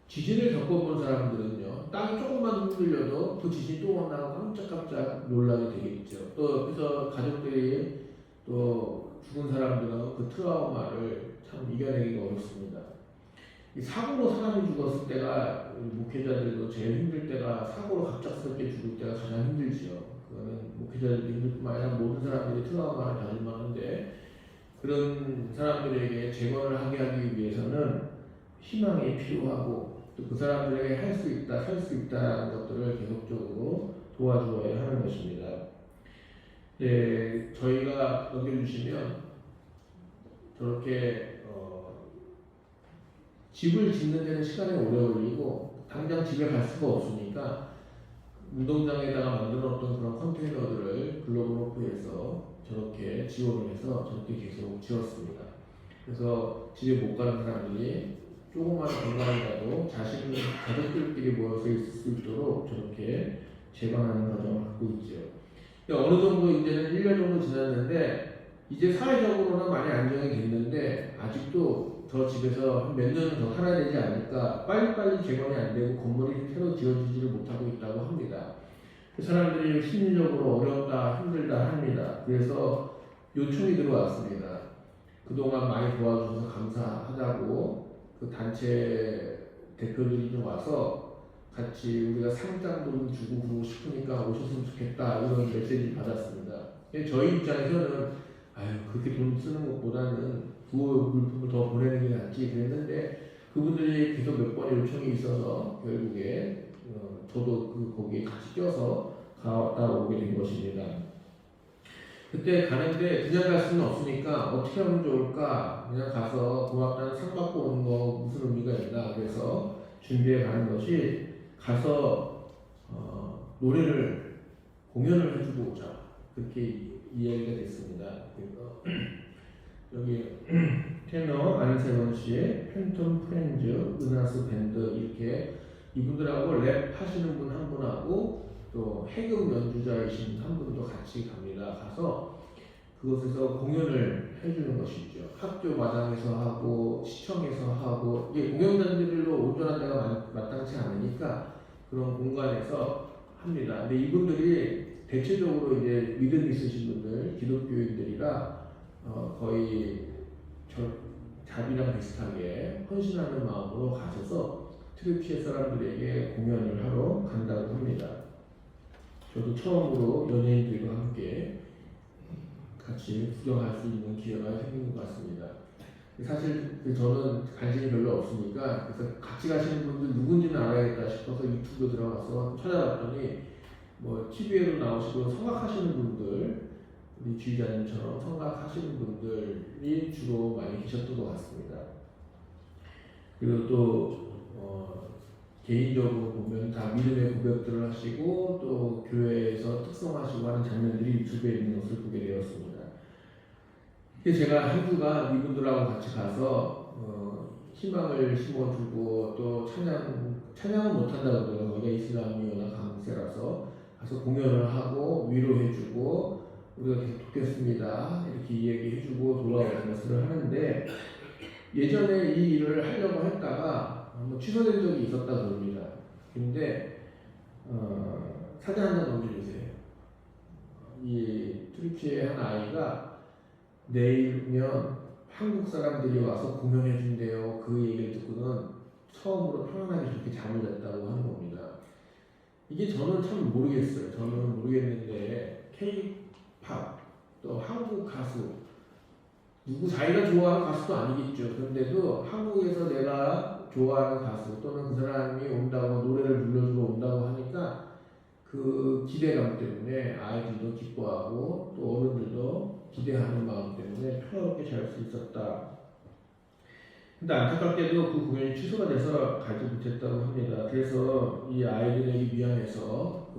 지진을 겪어본 사람들은요, 땅이 조금만 흔들려도 그 지진이 또 온다고 깜짝깜짝 놀라게 되겠죠. 또 옆에서 가족들이 또 죽은 사람들은 그 트라우마를 참 이겨내기가 어렵습니다. 이 사고로 사람이 죽었을 때가 목회자들도 제일 힘들 때가 사고로 갑작스럽게 죽을 때가 가장 힘들지요. 그거는 목회자들도 힘들 뿐만 아니라 모든 사람들이 트라우마를 가질만한데 그런 사람들에게 재건을 하게 하기 위해서는 희망이 필요하고 또 그 사람들에게 할 수 있다, 살 수 있다는 것들을 계속적으로 도와주어야 하는 것입니다. 네, 저희가 넘겨주시면 저렇게 집을 짓는 데는 시간이 오래 걸리고 당장 집에 갈 수가 없으니까 운동장에다가 만들어 놓던 그런 컨테이너들을 글로벌호프에서 저렇게 지원을 해서 저렇게 계속 지었습니다. 그래서 집에 못 가는 사람들이 조그마한 공간이라도 자신 가족들끼리 모여서 있을 수 있도록 저렇게 재건하는 과정을 갖고 있죠. 어느 정도 이제는 1년 정도 지났는데 이제 사회적으로는 많이 안정이 됐는데 아직도 저 집에서 몇 년은 더 살아야 되지 않을까, 빨리빨리 재건이 안 되고 건물이 새로 지어지지를 못하고 있다고 합니다. 그 사람들이 심리적으로 어렵다, 힘들다 합니다. 그래서 요청이 들어왔습니다. 그동안 많이 도와주셔서 감사하다고 그 단체 대표들이 좀 와서 같이 우리가 상장도 좀 주고 그러고 싶으니까 오셨으면 좋겠다 이런 메시지 받았습니다. 저희 입장에서는 그렇게 돈 쓰는 것보다는 구호 물품을 더 보내는 게 낫지 그랬는데 그분들이 계속 몇 번의 요청이 있어서 결국에 저도 거기에 같이 껴서 갔다 오게 된 것입니다. 그때 가는데 그냥 갈 수는 없으니까 어떻게 하면 좋을까? 그냥 가서 고맙다는 상 받고 오는 거 무슨 의미가 있나? 그래서 준비해 가는 것이 가서 공연을 해주고 오자. 그렇게 이야기가 됐습니다. 여기 테너 안세원 씨의 팬텀 프렌즈, 은하수 밴드 이렇게 이분들하고 랩 하시는 분 한 분하고 또 해금 연주자이신 한 분도 같이 갑니다. 가서 그곳에서 공연을 해주는 것이죠. 학교 마당에서 하고 시청에서 하고 이게 공연장들로 온전한 데가 마땅치 않으니까 그런 공간에서 합니다. 근데 이분들이 대체적으로 이제 믿음 있으신 분들, 기독교인들이라 거의 자비랑 비슷하게 헌신하는 마음으로 가셔서 트리피의 사람들에게 공연을 하러 간다고 합니다. 저도 처음으로 연예인들과 함께 같이 구경할 수 있는 기회가 생긴 것 같습니다. 사실 저는 관심이 별로 없으니까 그래서 같이 가시는 분들 누군지는 알아야겠다 싶어서 유튜브 들어가서 찾아봤더니 뭐 TV에도 나오시고 성악하시는 분들, 우리 주의자님처럼 성악하시는 분들이 주로 많이 계셨던 것 같습니다. 그리고 또 개인적으로 보면 다 믿음의 고백들을 하시고 또 교회에서 특성하시고 하는 장면들이 유튜브에 있는 것을 보게 되었습니다. 제가 한 주간 이분들하고 같이 가서 희망을 심어주고 또 찬양은 못한다고 그러더라고요. 우리가 이슬람이 워낙 강세라서 가서 공연을 하고 위로해주고 우리가 계속 돕겠습니다 이렇게 이야기해주고 돌아오는 것을 하는데 예전에 이 일을 하려고 했다가 취소된 적이 있었다 그럽니다. 근데 사진 한 장 넘겨주세요. 이 트리키의 한 아이가 내일이면 한국 사람들이 와서 공연해 준대요. 그 얘기를 듣고는 처음으로 편안하게 저렇게 잠을 잤다고 하는 겁니다. 이게 저는 참 모르겠어요. 저는 모르겠는데 K-팝 또 한국 가수 누구 자기가 좋아하는 가수도 아니겠죠. 그런데도 한국에서 내가 좋아하는 가수 또는 그 사람이 온다고 노래를 불러주러 온다고 하니까 그 기대감 때문에 아이들도 기뻐하고 또 어른들도 기대하는 마음 때문에 평화롭게 잘 수 있었다. 근데 안타깝게도 그 공연이 취소가 돼서 가지 못했다고 합니다. 그래서 이 아이들에게 미안해서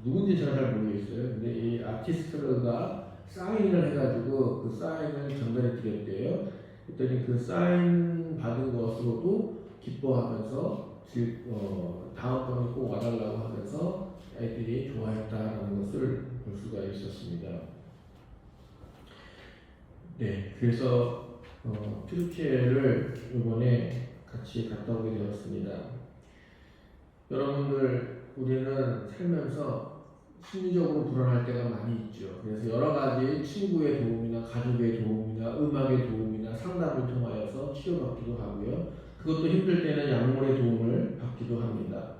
누군지 제가 잘 모르겠어요. 근데 이 아티스트가 사인을 해가지고 그 사인을 전달해 드렸대요. 그랬더니 그 사인 받은 것으로도 기뻐하면서 다음번에 꼭 와달라고 하면서 아이들이 좋아했다라는 것을 볼 수가 있었습니다. 네, 그래서 튀르키예를 이번에 같이 갔다 오게 되었습니다. 여러분들, 우리는 살면서 심리적으로 불안할 때가 많이 있죠. 그래서 여러 가지 친구의 도움이나 가족의 도움이나 음악의 도움이나 상담을 통하여서 치료받기도 하고요. 그것도 힘들 때는 약물의 도움을 받기도 합니다.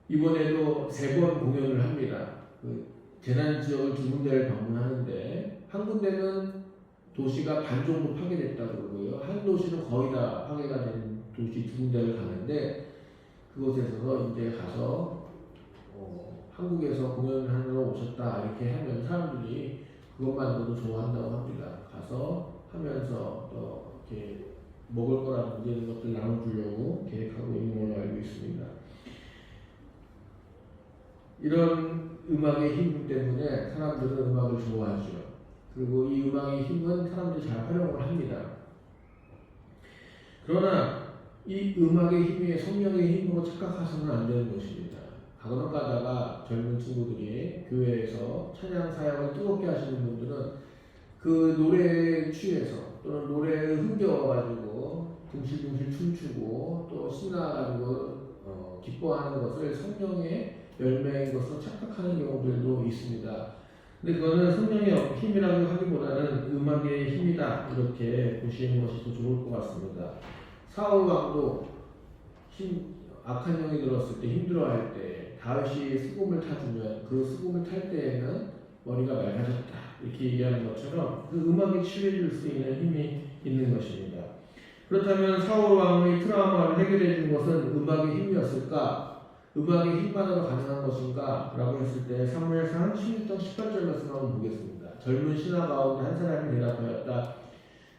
이번에도 3번 공연을 합니다. 재난 지역을 2군데를 방문하는데 한 군데는 도시가 반 정도 파괴됐다고 그러고요. 한 도시는 거의 다 파괴가 된 도시 2군데를 가는데 그곳에서 이제 가서 한국에서 공연하러 오셨다 이렇게 하면 사람들이 그것만으로도 좋아한다고 합니다. 가서 하면서 또 이렇게 먹을 거라든지 이런 것들 나눠주려고 계획하고 있는 걸로 알고 있습니다. 이런 음악의 힘 때문에 사람들은 음악을 좋아하죠. 그리고 이 음악의 힘은 사람들이 잘 활용을 합니다. 그러나 이 음악의 힘이 성령의 힘으로 착각하서는 안 되는 것입니다. 가끔 가다가 젊은 친구들이 교회에서 찬양 사역을 뜨겁게 하시는 분들은 그 노래에 취해서 또는 노래에 흥겨워가지고 둥실둥실 춤추고 또 신나가지고 기뻐하는 것을 성령의 열매인 것으로 착각하는 경우들도 있습니다. 근데 그거는 성령의 힘이라고 하기보다는 음악의 힘이다 이렇게 보시는 것이 더 좋을 것 같습니다. 사울 왕도 악한 영이 들었을 때 힘들어할 때 다윗이 수금을 타주면 그 수금을 탈 때에는 머리가 맑아졌다 이렇게 얘기하는 것처럼 그 음악이 치유해줄 수 있는 힘이 있는 것입니다. 그렇다면 사울 왕의 트라우마를 해결해 준 것은 음악의 힘이었을까? 음악의 힘만으로 가능한 것인가? 라고 했을 때 사무엘상 16장 18절 말씀을 한번 보겠습니다. 젊은 신하 가운데 한 사람이 대답하였다.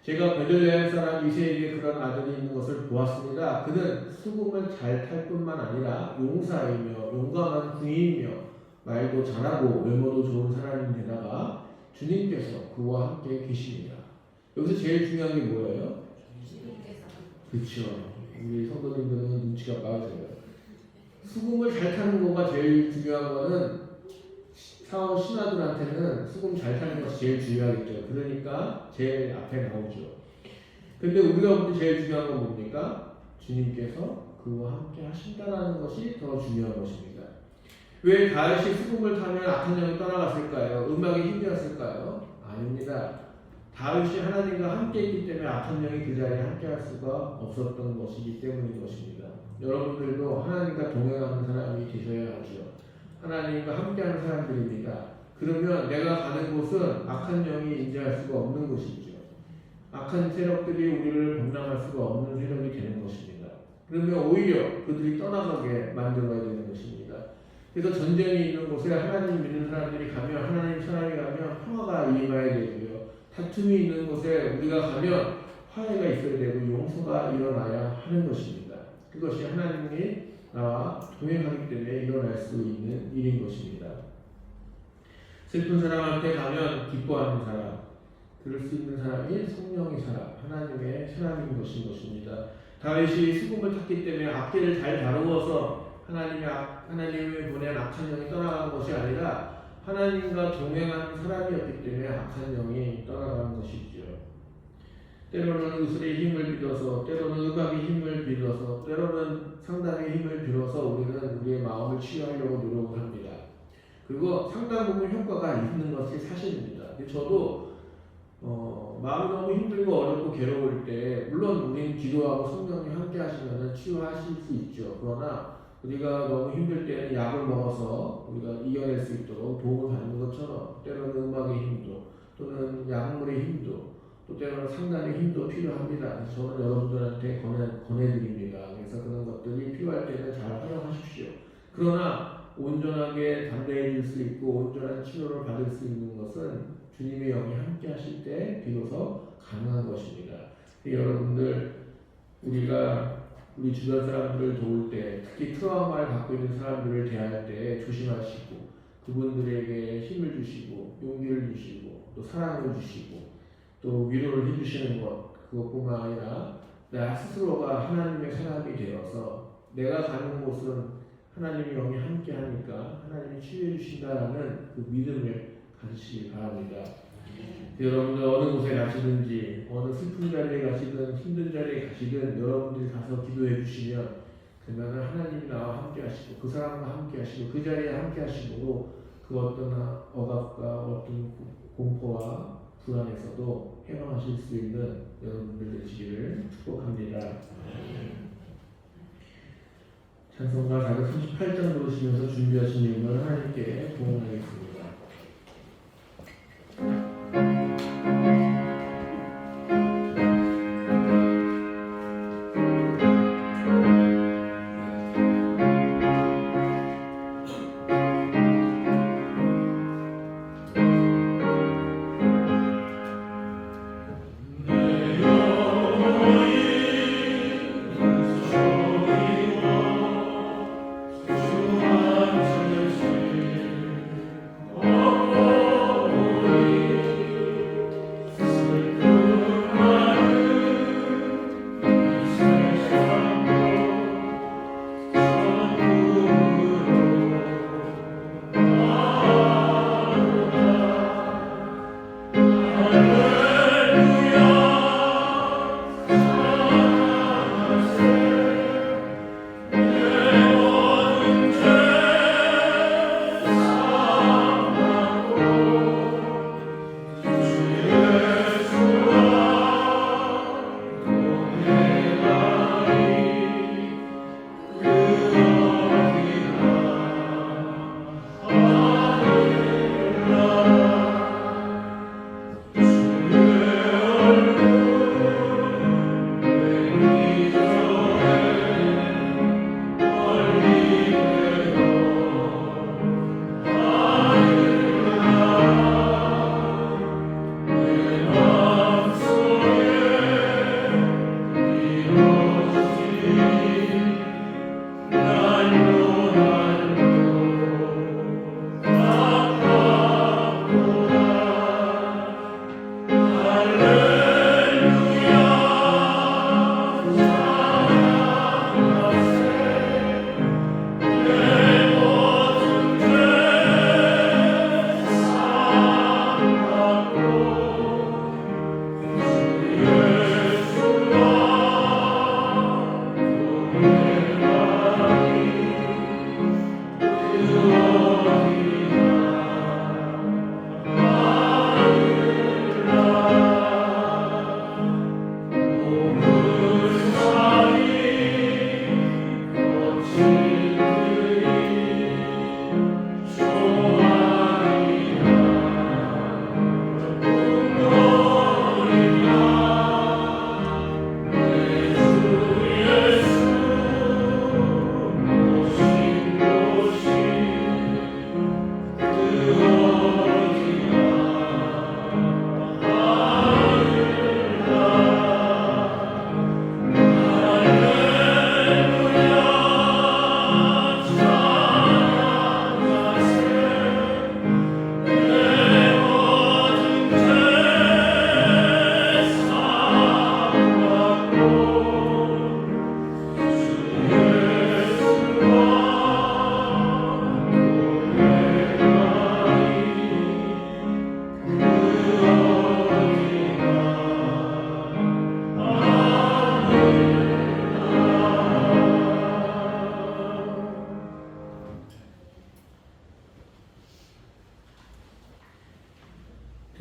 제가 베들레헴 사람 이새에게 그런 아들이 있는 것을 보았습니다. 그는 수금을 잘 탈 뿐만 아니라 용사이며 용감한 궁이이며 말도 잘하고 외모도 좋은 사람인데다가 주님께서 그와 함께 계십니다. 여기서 제일 중요한 게 뭐예요? 그렇죠. 우리 성도님들은 눈치가 빠르세요. 수금을 잘 타는 거가 제일 중요한 거는 사원 신하들한테는 수금 잘 타는 것이 제일 중요하겠죠. 그러니까 제일 앞에 나오죠. 근데 우리가 볼 때 제일 중요한 건 뭡니까? 주님께서 그와 함께 하신다라는 것이 더 중요한 것입니다. 왜 다윗이 수금을 타면 악한 영이 떠나갔을까요? 음악의 힘이었을까요? 아닙니다. 다윗이 하나님과 함께 있기 때문에 악한 영이 그 자리에 함께 할 수가 없었던 것이기 때문인 것입니다. 여러분들도 하나님과 동행하는 사람이 되셔야 하죠. 하나님과 함께하는 사람들입니다. 그러면 내가 가는 곳은 악한 영이 인지할 수가 없는 곳이죠. 악한 세력들이 우리를 범람할 수가 없는 세력이 되는 것입니다. 그러면 오히려 그들이 떠나가게 만들어야 되는 것입니다. 그래서 전쟁이 있는 곳에 하나님 믿는 사람들이 가면 하나님 사람이 가면 평화가 임해야 되고요. 다툼이 있는 곳에 우리가 가면 화해가 있어야 되고 용서가 일어나야 하는 것입니다. 그것이 하나님이 나와 동행하기 때문에 일어날 수 있는 일인 것입니다. 슬픈 사람한테 가면 기뻐하는 사람, 그럴 수 있는 사람이 성령의 사람, 하나님의 사람인 것입니다. 다윗이 수금을 탔기 때문에 악기를 잘 다루어서 하나님이 보낸 악한 영이 떠나간 것이 아니라 하나님과 동행하는 사람이었기 때문에 악한 영이 떠나간 것이죠. 때로는 의술의 힘을 빌어서, 때로는 음악의 힘을 빌어서, 때로는 상담의 힘을 빌어서 우리는 우리의 마음을 치유하려고 노력을 합니다. 그리고 상당 부분 효과가 있는 것이 사실입니다. 근데 저도 마음이 너무 힘들고 어렵고 괴로울 때 물론 우리는 기도하고 성령이 함께 하시면 치유하실 수 있죠. 그러나 우리가 너무 힘들 때는 약을 먹어서 우리가 이겨낼 수 있도록 도움을 받는 것처럼 때로는 음악의 힘도 또는 약물의 힘도 또 때로는 상담의 힘도 필요합니다. 그래서 저는 여러분들한테 권해드립니다. 그래서 그런 것들이 필요할 때는 잘 활용하십시오. 그러나 온전하게 담대해질 수 있고 온전한 치료를 받을 수 있는 것은 주님의 영이 함께 하실 때 비로소 가능한 것입니다. 여러분들, 우리가 우리 주변 사람들을 도울 때 특히 트라우마를 갖고 있는 사람들을 대할 때 조심하시고 그분들에게 힘을 주시고 용기를 주시고 또 사랑을 주시고 또 위로를 해주시는 것, 그것뿐만 아니라 나 스스로가 하나님의 사람이 되어서 내가 가는 곳은 하나님이 영이 함께 하니까 하나님이 치유해 주신다라는 그 믿음을 가지시기 바랍니다. 여러분들 어느 곳에 가시든지 어느 슬픈 자리에 가시든 힘든 자리에 가시든 여러분들이 가서 기도해 주시면 그러면 하나님이 나와 함께 하시고 그 사람과 함께 하시고 그 자리에 함께 하시므로 그 어떤 억압과 어떤 공포와 불안에서도 해방하실 수 있는 여러분들 되시기를 축복합니다. 찬송가 438장 부르시면서 준비하신 일을 하나님께 봉헌하겠습니다.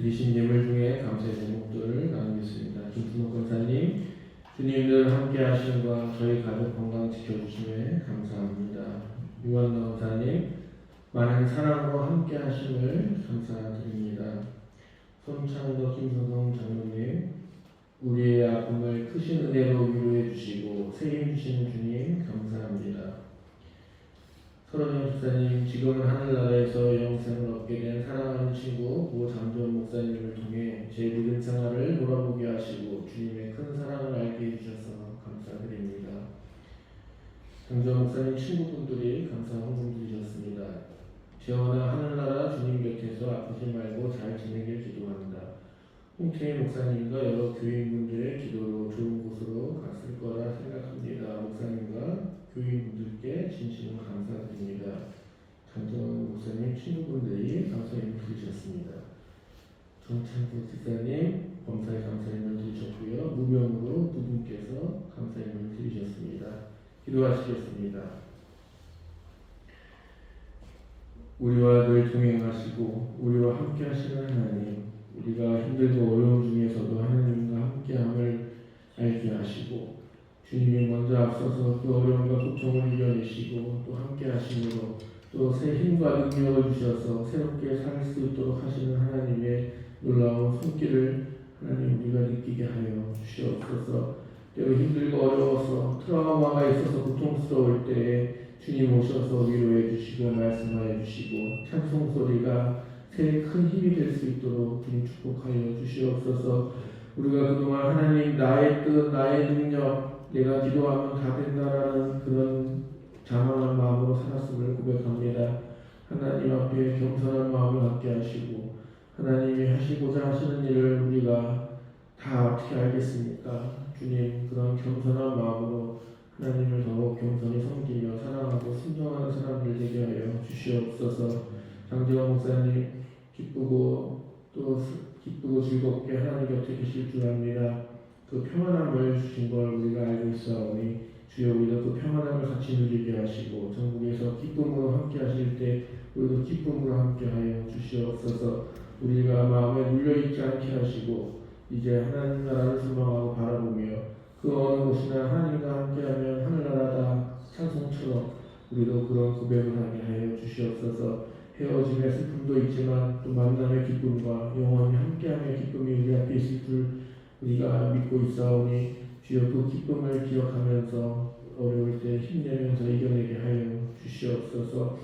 드리신 예물 중에 감사의 제목들을 나누겠습니다. 김순옥 권사님, 주님들 함께 하심과 저희 가족 건강 지켜주심에 감사합니다. 유한나 권사님, 많은 사랑으로 함께 하심을 감사드립니다. 손창도 김선성 장로님, 우리의 아픔을 크신 은혜로 위로해 주시고 책임 주시는 주님 감사합니다. 서른영 집사님, 지금은 하늘나라에서 영생을 얻게 된 사랑하는 친구 고 장조원 목사님을 통해 제 믿음 생활을 돌아보게 하시고 주님의 큰 사랑을 알게 해주셔서 감사드립니다. 장조원 목사님 친구분들이 감사 헌금 드리셨습니다. 재원아 하늘나라 주님 곁에서 아프지 말고 잘 지내길 기도합니다. 홍태희 목사님과 여러 교인분들의 기도로 좋은 곳으로 갔을 거라 생각합니다. 목사님과 교인분들께 진심으로 감사드립니다. 장정원 목사님 친구분들이 감사를 드리셨습니다. 정창국 집사님 범사에 감사를 드리셨고요. 무명으로 두 분께서 감사를 드리셨습니다. 기도하시겠습니다. 우리와 늘 동행하시고 우리와 함께 하시는 하나님, 우리가 힘들고 어려운 중에서도 하나님과 함께함을 알게 하시고 주님이 먼저 앞서서 그 어려움과 고통을 이겨내시고 또 함께 하심으로 또 새 힘과 능력을 주셔서 새롭게 살 수 있도록 하시는 하나님의 놀라운 손길을 하나님 우리가 느끼게 하여 주시옵소서. 때로 힘들고 어려워서 트라우마가 있어서 고통스러울 때에 주님 오셔서 위로해 주시고 말씀하여 주시고 찬송 소리가 새 큰 힘이 될 수 있도록 주님 축복하여 주시옵소서. 우리가 그동안 하나님 나의 뜻, 나의 능력, 내가 기도하면 다 된다라는 그런 자만한 마음으로 살았음을 고백합니다. 하나님 앞에 겸손한 마음을 갖게 하시고 하나님이 하시고자 하시는 일을 우리가 다 어떻게 알겠습니까? 주님, 그런 겸손한 마음으로 하나님을 더욱 겸손히 섬기며 사랑하고 순종하는 사람들 되게 하여 주시옵소서. 장재원 목사님 기쁘고 즐겁게 하나님 곁에 계실 줄 압니다. 그 평안함을 주신 걸 우리가 알고 있사오니 주여, 우리도 그 평안함을 같이 누리게 하시고 전국에서 기쁨으로 함께 하실 때 우리도 기쁨으로 함께 하여 주시옵소서. 우리가 마음에 눌려있지 않게 하시고 이제 하나님 나라를 소망하고 바라보며 그 어느 곳이나 하나님과 함께하면 하늘나라다 찬송처럼 우리도 그런 고백을 하게 하여 주시옵소서. 헤어짐의 슬픔도 있지만 또 만남의 기쁨과 영원히 함께함의 기쁨이 우리 앞에 있을 줄 우리가 믿고 있사오니 주여, 그 기쁨을 기억하면서 어려울 때 힘내면서 이겨내게 하여 주시옵소서.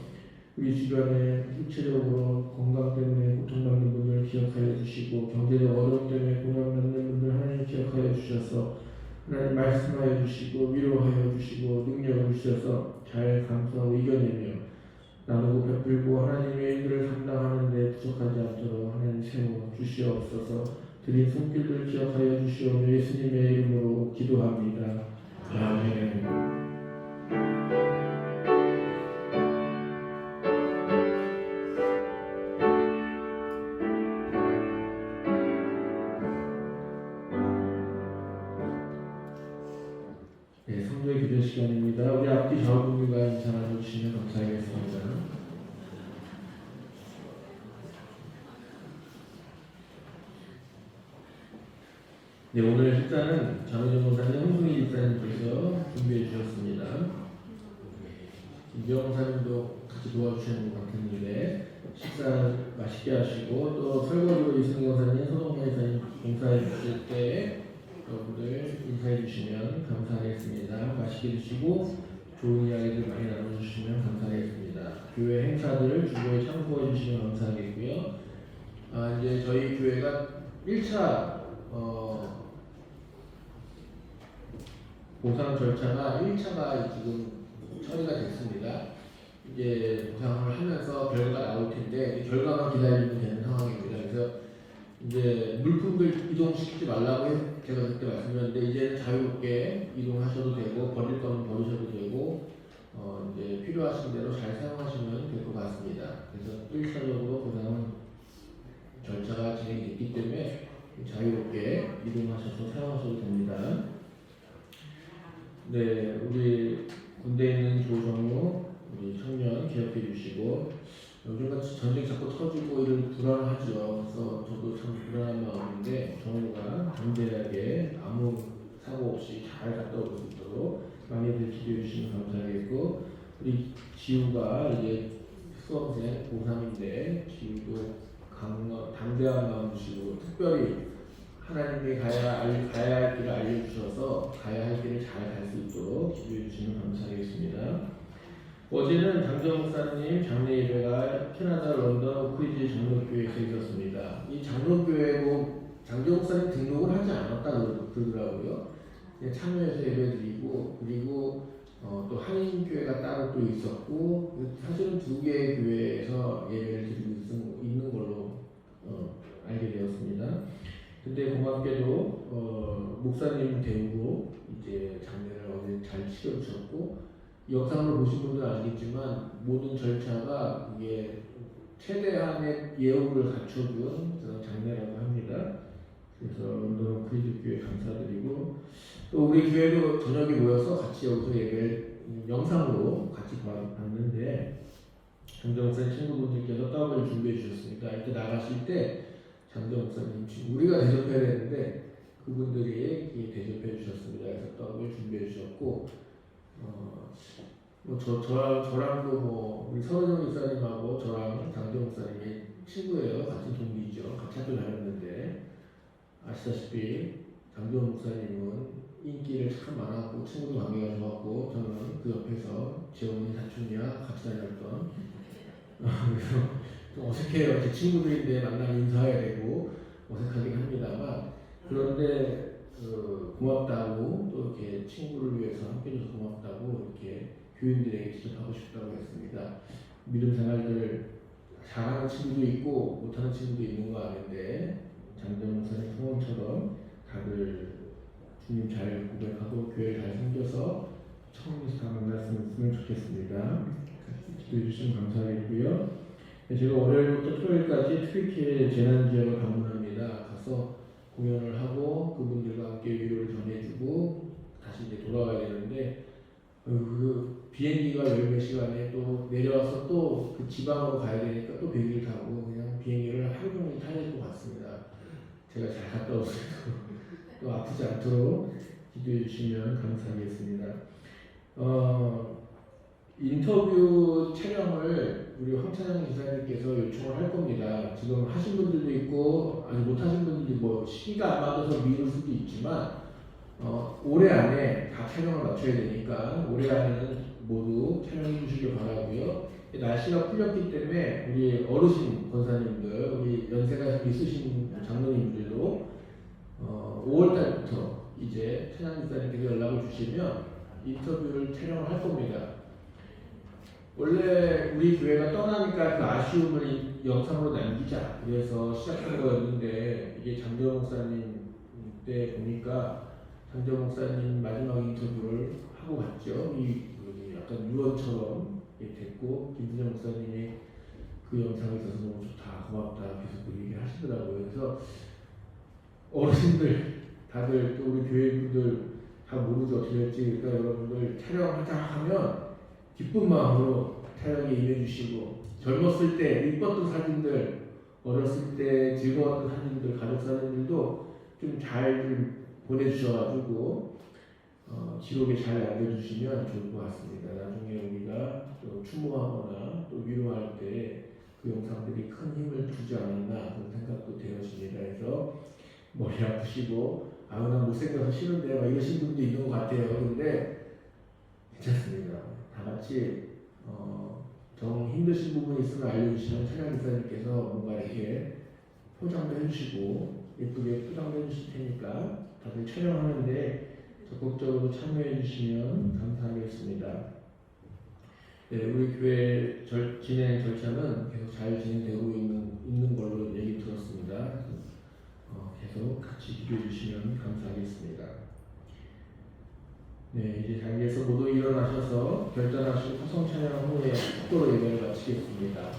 우리 주변에 육체적으로 건강 때문에 고통받는 분들 기억하여 주시고 경제적 어려움 때문에 고난받는 분들 하나님 기억하여 주셔서 하나님 말씀하여 주시고 위로하여 주시고 능력을 주셔서 잘 감수하고 이겨내며 나누고 베풀고 하나님의 일들을 감당하는 데 부족하지 않도록 하나님 세워 주시옵소서. 드린 손길들 기억하여 주시오며 예수님의 이름으로 기도합니다. 아멘. 네, 성도의 기도 시간입니다. 우리 앞뒤 좌우분들과 인사 나눠주시면 감사하겠습니다. 네, 오늘 식사는 장의정 목사님, 홍승희 집사님께서 준비해 주셨습니다. 김기영 목사님도 같이 도와주시는 것 같은데 식사 맛있게 하시고 또 설거지로 이승희 목사님, 손홍 목사님 봉사해 주실 때 여러분들 인사해 주시면 감사하겠습니다. 맛있게 드시고 좋은 이야기들 많이 나눠주시면 감사하겠습니다. 교회 행사들 주보에 참고해 주시면 감사하겠고요. 이제 저희 교회가 1차 보상 절차가 1차가 지금 처리가 됐습니다. 이제 보상을 하면서 결과가 나올 텐데 결과만 기다리면 되는 상황입니다. 그래서 이제 물품들 이동시키지 말라고 제가 그때 말씀드렸는데 이제는 자유롭게 이동하셔도 되고 버릴 거는 버리셔도 되고 이제 필요하신 대로 잘 사용하시면 될 것 같습니다. 그래서 1차적으로 보상 절차가 진행됐기 때문에 자유롭게 이동하셔서 사용하셔도 됩니다. 네, 우리 군대에 있는 조정우 우리 청년 기억해 주시고 요즘같이 전쟁 자꾸 터지고 이런 불안하죠. 그래서 저도 참 불안한 마음인데 정우가 담대하게 아무 사고 없이 잘 갔다 올 수 있도록 많이들 기도해 주시면 감사하겠고 우리 지우가 이제 수험생 고3인데 지우도 담대한 마음 주시고 특별히 하나님이 가야 할 길을 알려주셔서 가야 할 길을 잘 갈 수 있도록 기도해 주시면 감사하겠습니다. 어제는 장정 목사님 장례 예배가 캐나다 런던 오크리지 장로교회에서 있었습니다. 이 장로교회고 장정 목사님 등록을 하지 않았다 그러더라고요. 참여해서 예배드리고 그리고 또 한인교회가 따로 또 있었고 사실은 2개의 교회에서 예배를 드리고 있는 걸로 알게 되었습니다. 근데 고맙게도 목사님 대우고 이제 장례를 어제 잘 치러주셨고, 영상으로 보신 분들은 아시겠지만 모든 절차가 이게 최대한의 예우를 갖춰준 그런 장례라고 합니다. 그래서 런던 크리스교회 감사드리고, 또 우리 교회도 저녁에 모여서 같이 여기서 예배 영상으로 같이 봤는데, 장정 목사님 친구분들께서 떡을 준비해 주셨습니다. 이때 나가실 때 장정 목사님 우리가 대접해야 되는데 그분들이 대접해 주셨습니다. 그래서 떡을 준비해 주셨고, 저랑도 우리 서른영 목사님하고 저랑 장정 목사님이 친구예요. 같은 동기죠. 같이 학교 다녔는데, 아시다시피 장정 목사님은 인기를 참 많았고 친구도 관계가 좋았고, 저는 그 옆에서 재원이 사촌이야 같이 다녔던 그래서 좀 어색해요. 제 친구들인데 만나면 인사해야 되고 어색하긴 합니다만, 그런데 고맙다고, 또 이렇게 친구를 위해서 함께해줘서 고맙다고 이렇게 교인들에게 직접 하고 싶다고 했습니다. 믿음 생활들 잘하는 친구도 있고 못하는 친구도 있는 거 아는데, 장정 목사님 성원처럼 다들 주님 잘 고백하고 교회 잘 생겨서 처음에서 다 만났으면 좋겠습니다. 기도해 주시면 감사하겠고요. 제가 월요일부터 토요일까지 트리키의 재난지역을 방문합니다. 가서 공연을 하고 그분들과 함께 위로를 전해주고 다시 이제 돌아와야 되는데, 그 비행기가 10몇 시간에 또 내려와서 또 그 지방으로 가야 되니까 또 비행기를 타고 그냥 비행기를 하루 종일 타야 될 것 같습니다. 제가 잘 갔다 오셔서 또 아프지 않도록 기도해 주시면 감사하겠습니다. 인터뷰 촬영을 우리 황찬영 기사님께서 요청을 할 겁니다. 지금 하신 분들도 있고 아직 못 하신 분들도 시기가 안 맞아서 미룰 수도 있지만, 올해 안에 다 촬영을 맞춰야 되니까 올해 안에는 모두 촬영해 주시길 바라고요. 날씨가 풀렸기 때문에 우리 어르신 권사님들, 우리 연세가 있으신 장로님들도 5월달부터 이제 찬양 기사님께서 연락을 주시면 인터뷰를 촬영을 할 겁니다. 원래 우리 교회가 떠나니까 그 아쉬움을 영상으로 남기자 그래서 시작한 거였는데, 이게 장정 목사님 때 보니까 장정 목사님 마지막 인터뷰를 하고 갔죠. 약간 유언처럼 됐고, 김준영 목사님이 그 영상에 있어서 너무 좋다, 고맙다 계속 그 얘기를 하시더라고요. 그래서 어르신들 다들 또 우리 교회분들 다 모르죠 어떻게 될지. 그러니까 여러분들 촬영하자 하면 기쁜 마음으로 촬영에 임해주시고, 젊었을 때 이뻤던 사진들, 어렸을 때 즐거웠던 사진들, 가족 사진들도 좀 잘 보내주셔가지고 기록에 잘 남겨주시면 좋을 것 같습니다. 나중에 우리가 또 추모하거나 또 위로할 때 그 영상들이 큰 힘을 주지 않았나 그런 생각도 되어집니다. 그래서 머리 아프시고 나 못생겨서 싫은데 막 이러신 분도 있는 것 같아요. 근데 괜찮습니다. 다 같이 정 힘드신 부분이 있으면 알려주시면 찬양 기사님께서 뭔가 이렇게 포장도 해주시고 예쁘게 포장도 해주실 테니까 다들 촬영하는데 적극적으로 참여해 주시면 감사하겠습니다. 네, 우리 교회 진행 절차는 계속 잘 진행되고 있는 걸로 얘기 들었습니다. 계속 같이 기도해 주시면 감사하겠습니다. 네, 이제 자리에서 모두 일어나셔서 결단하시고 화성 찬양 후에 속도로 예배를 마치겠습니다.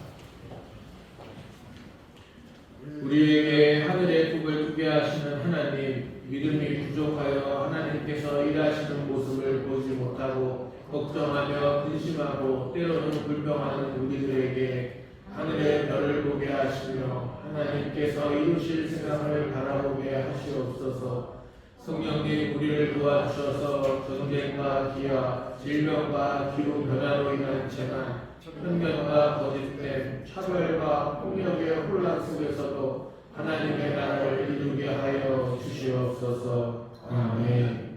우리에게 하늘의 꿈을 꾸게 하시는 하나님, 믿음이 부족하여 하나님께서 일하시는 모습을 보지 못하고 걱정하며 근심하고 때로는 불평하는 우리들에게 하늘의 별을 보게 하시며 하나님께서 이루실 생각을 바라보게 하시옵소서. 성령님 우리를 도와주셔서 전쟁과 기아, 질병과 기후 변화로 인한 재난, 편견과 거짓됨, 차별과 폭력의 혼란 속에서도 하나님의 나라를 이루게 하여 주시옵소서. 아멘.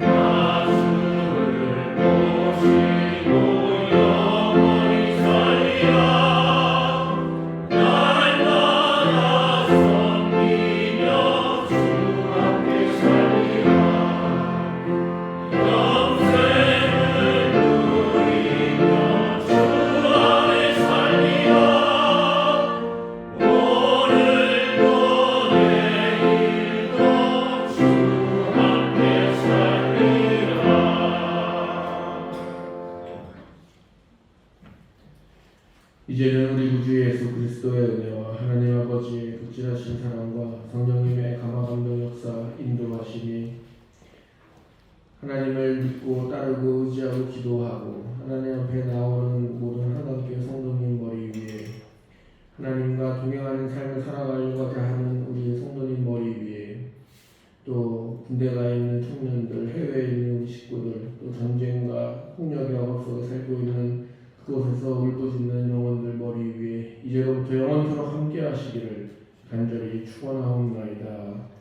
나 이제는 우리 구주 예수 그리스도의 은혜와 하나님 아버지의 극진하신 사랑과 성령님의 감화감동 역사 인도하심이 하나님을 믿고 따르고 의지하고 기도하고 하나님 앞에 나오는 모든 하나님께 성도님 머리 위에 하나님과 동행하는 삶을 살아가려고 하는 우리 성도님 머리 위에 또 군대 가 있는 청년들, 해외에 있는 우리 식구들, 또 전쟁과 폭력에 앞서 살고 있는 그곳에서 울부짖는 영혼들 머리 위에 이제로부터 영원토록 함께 하시기를 간절히 축원하옵나이다.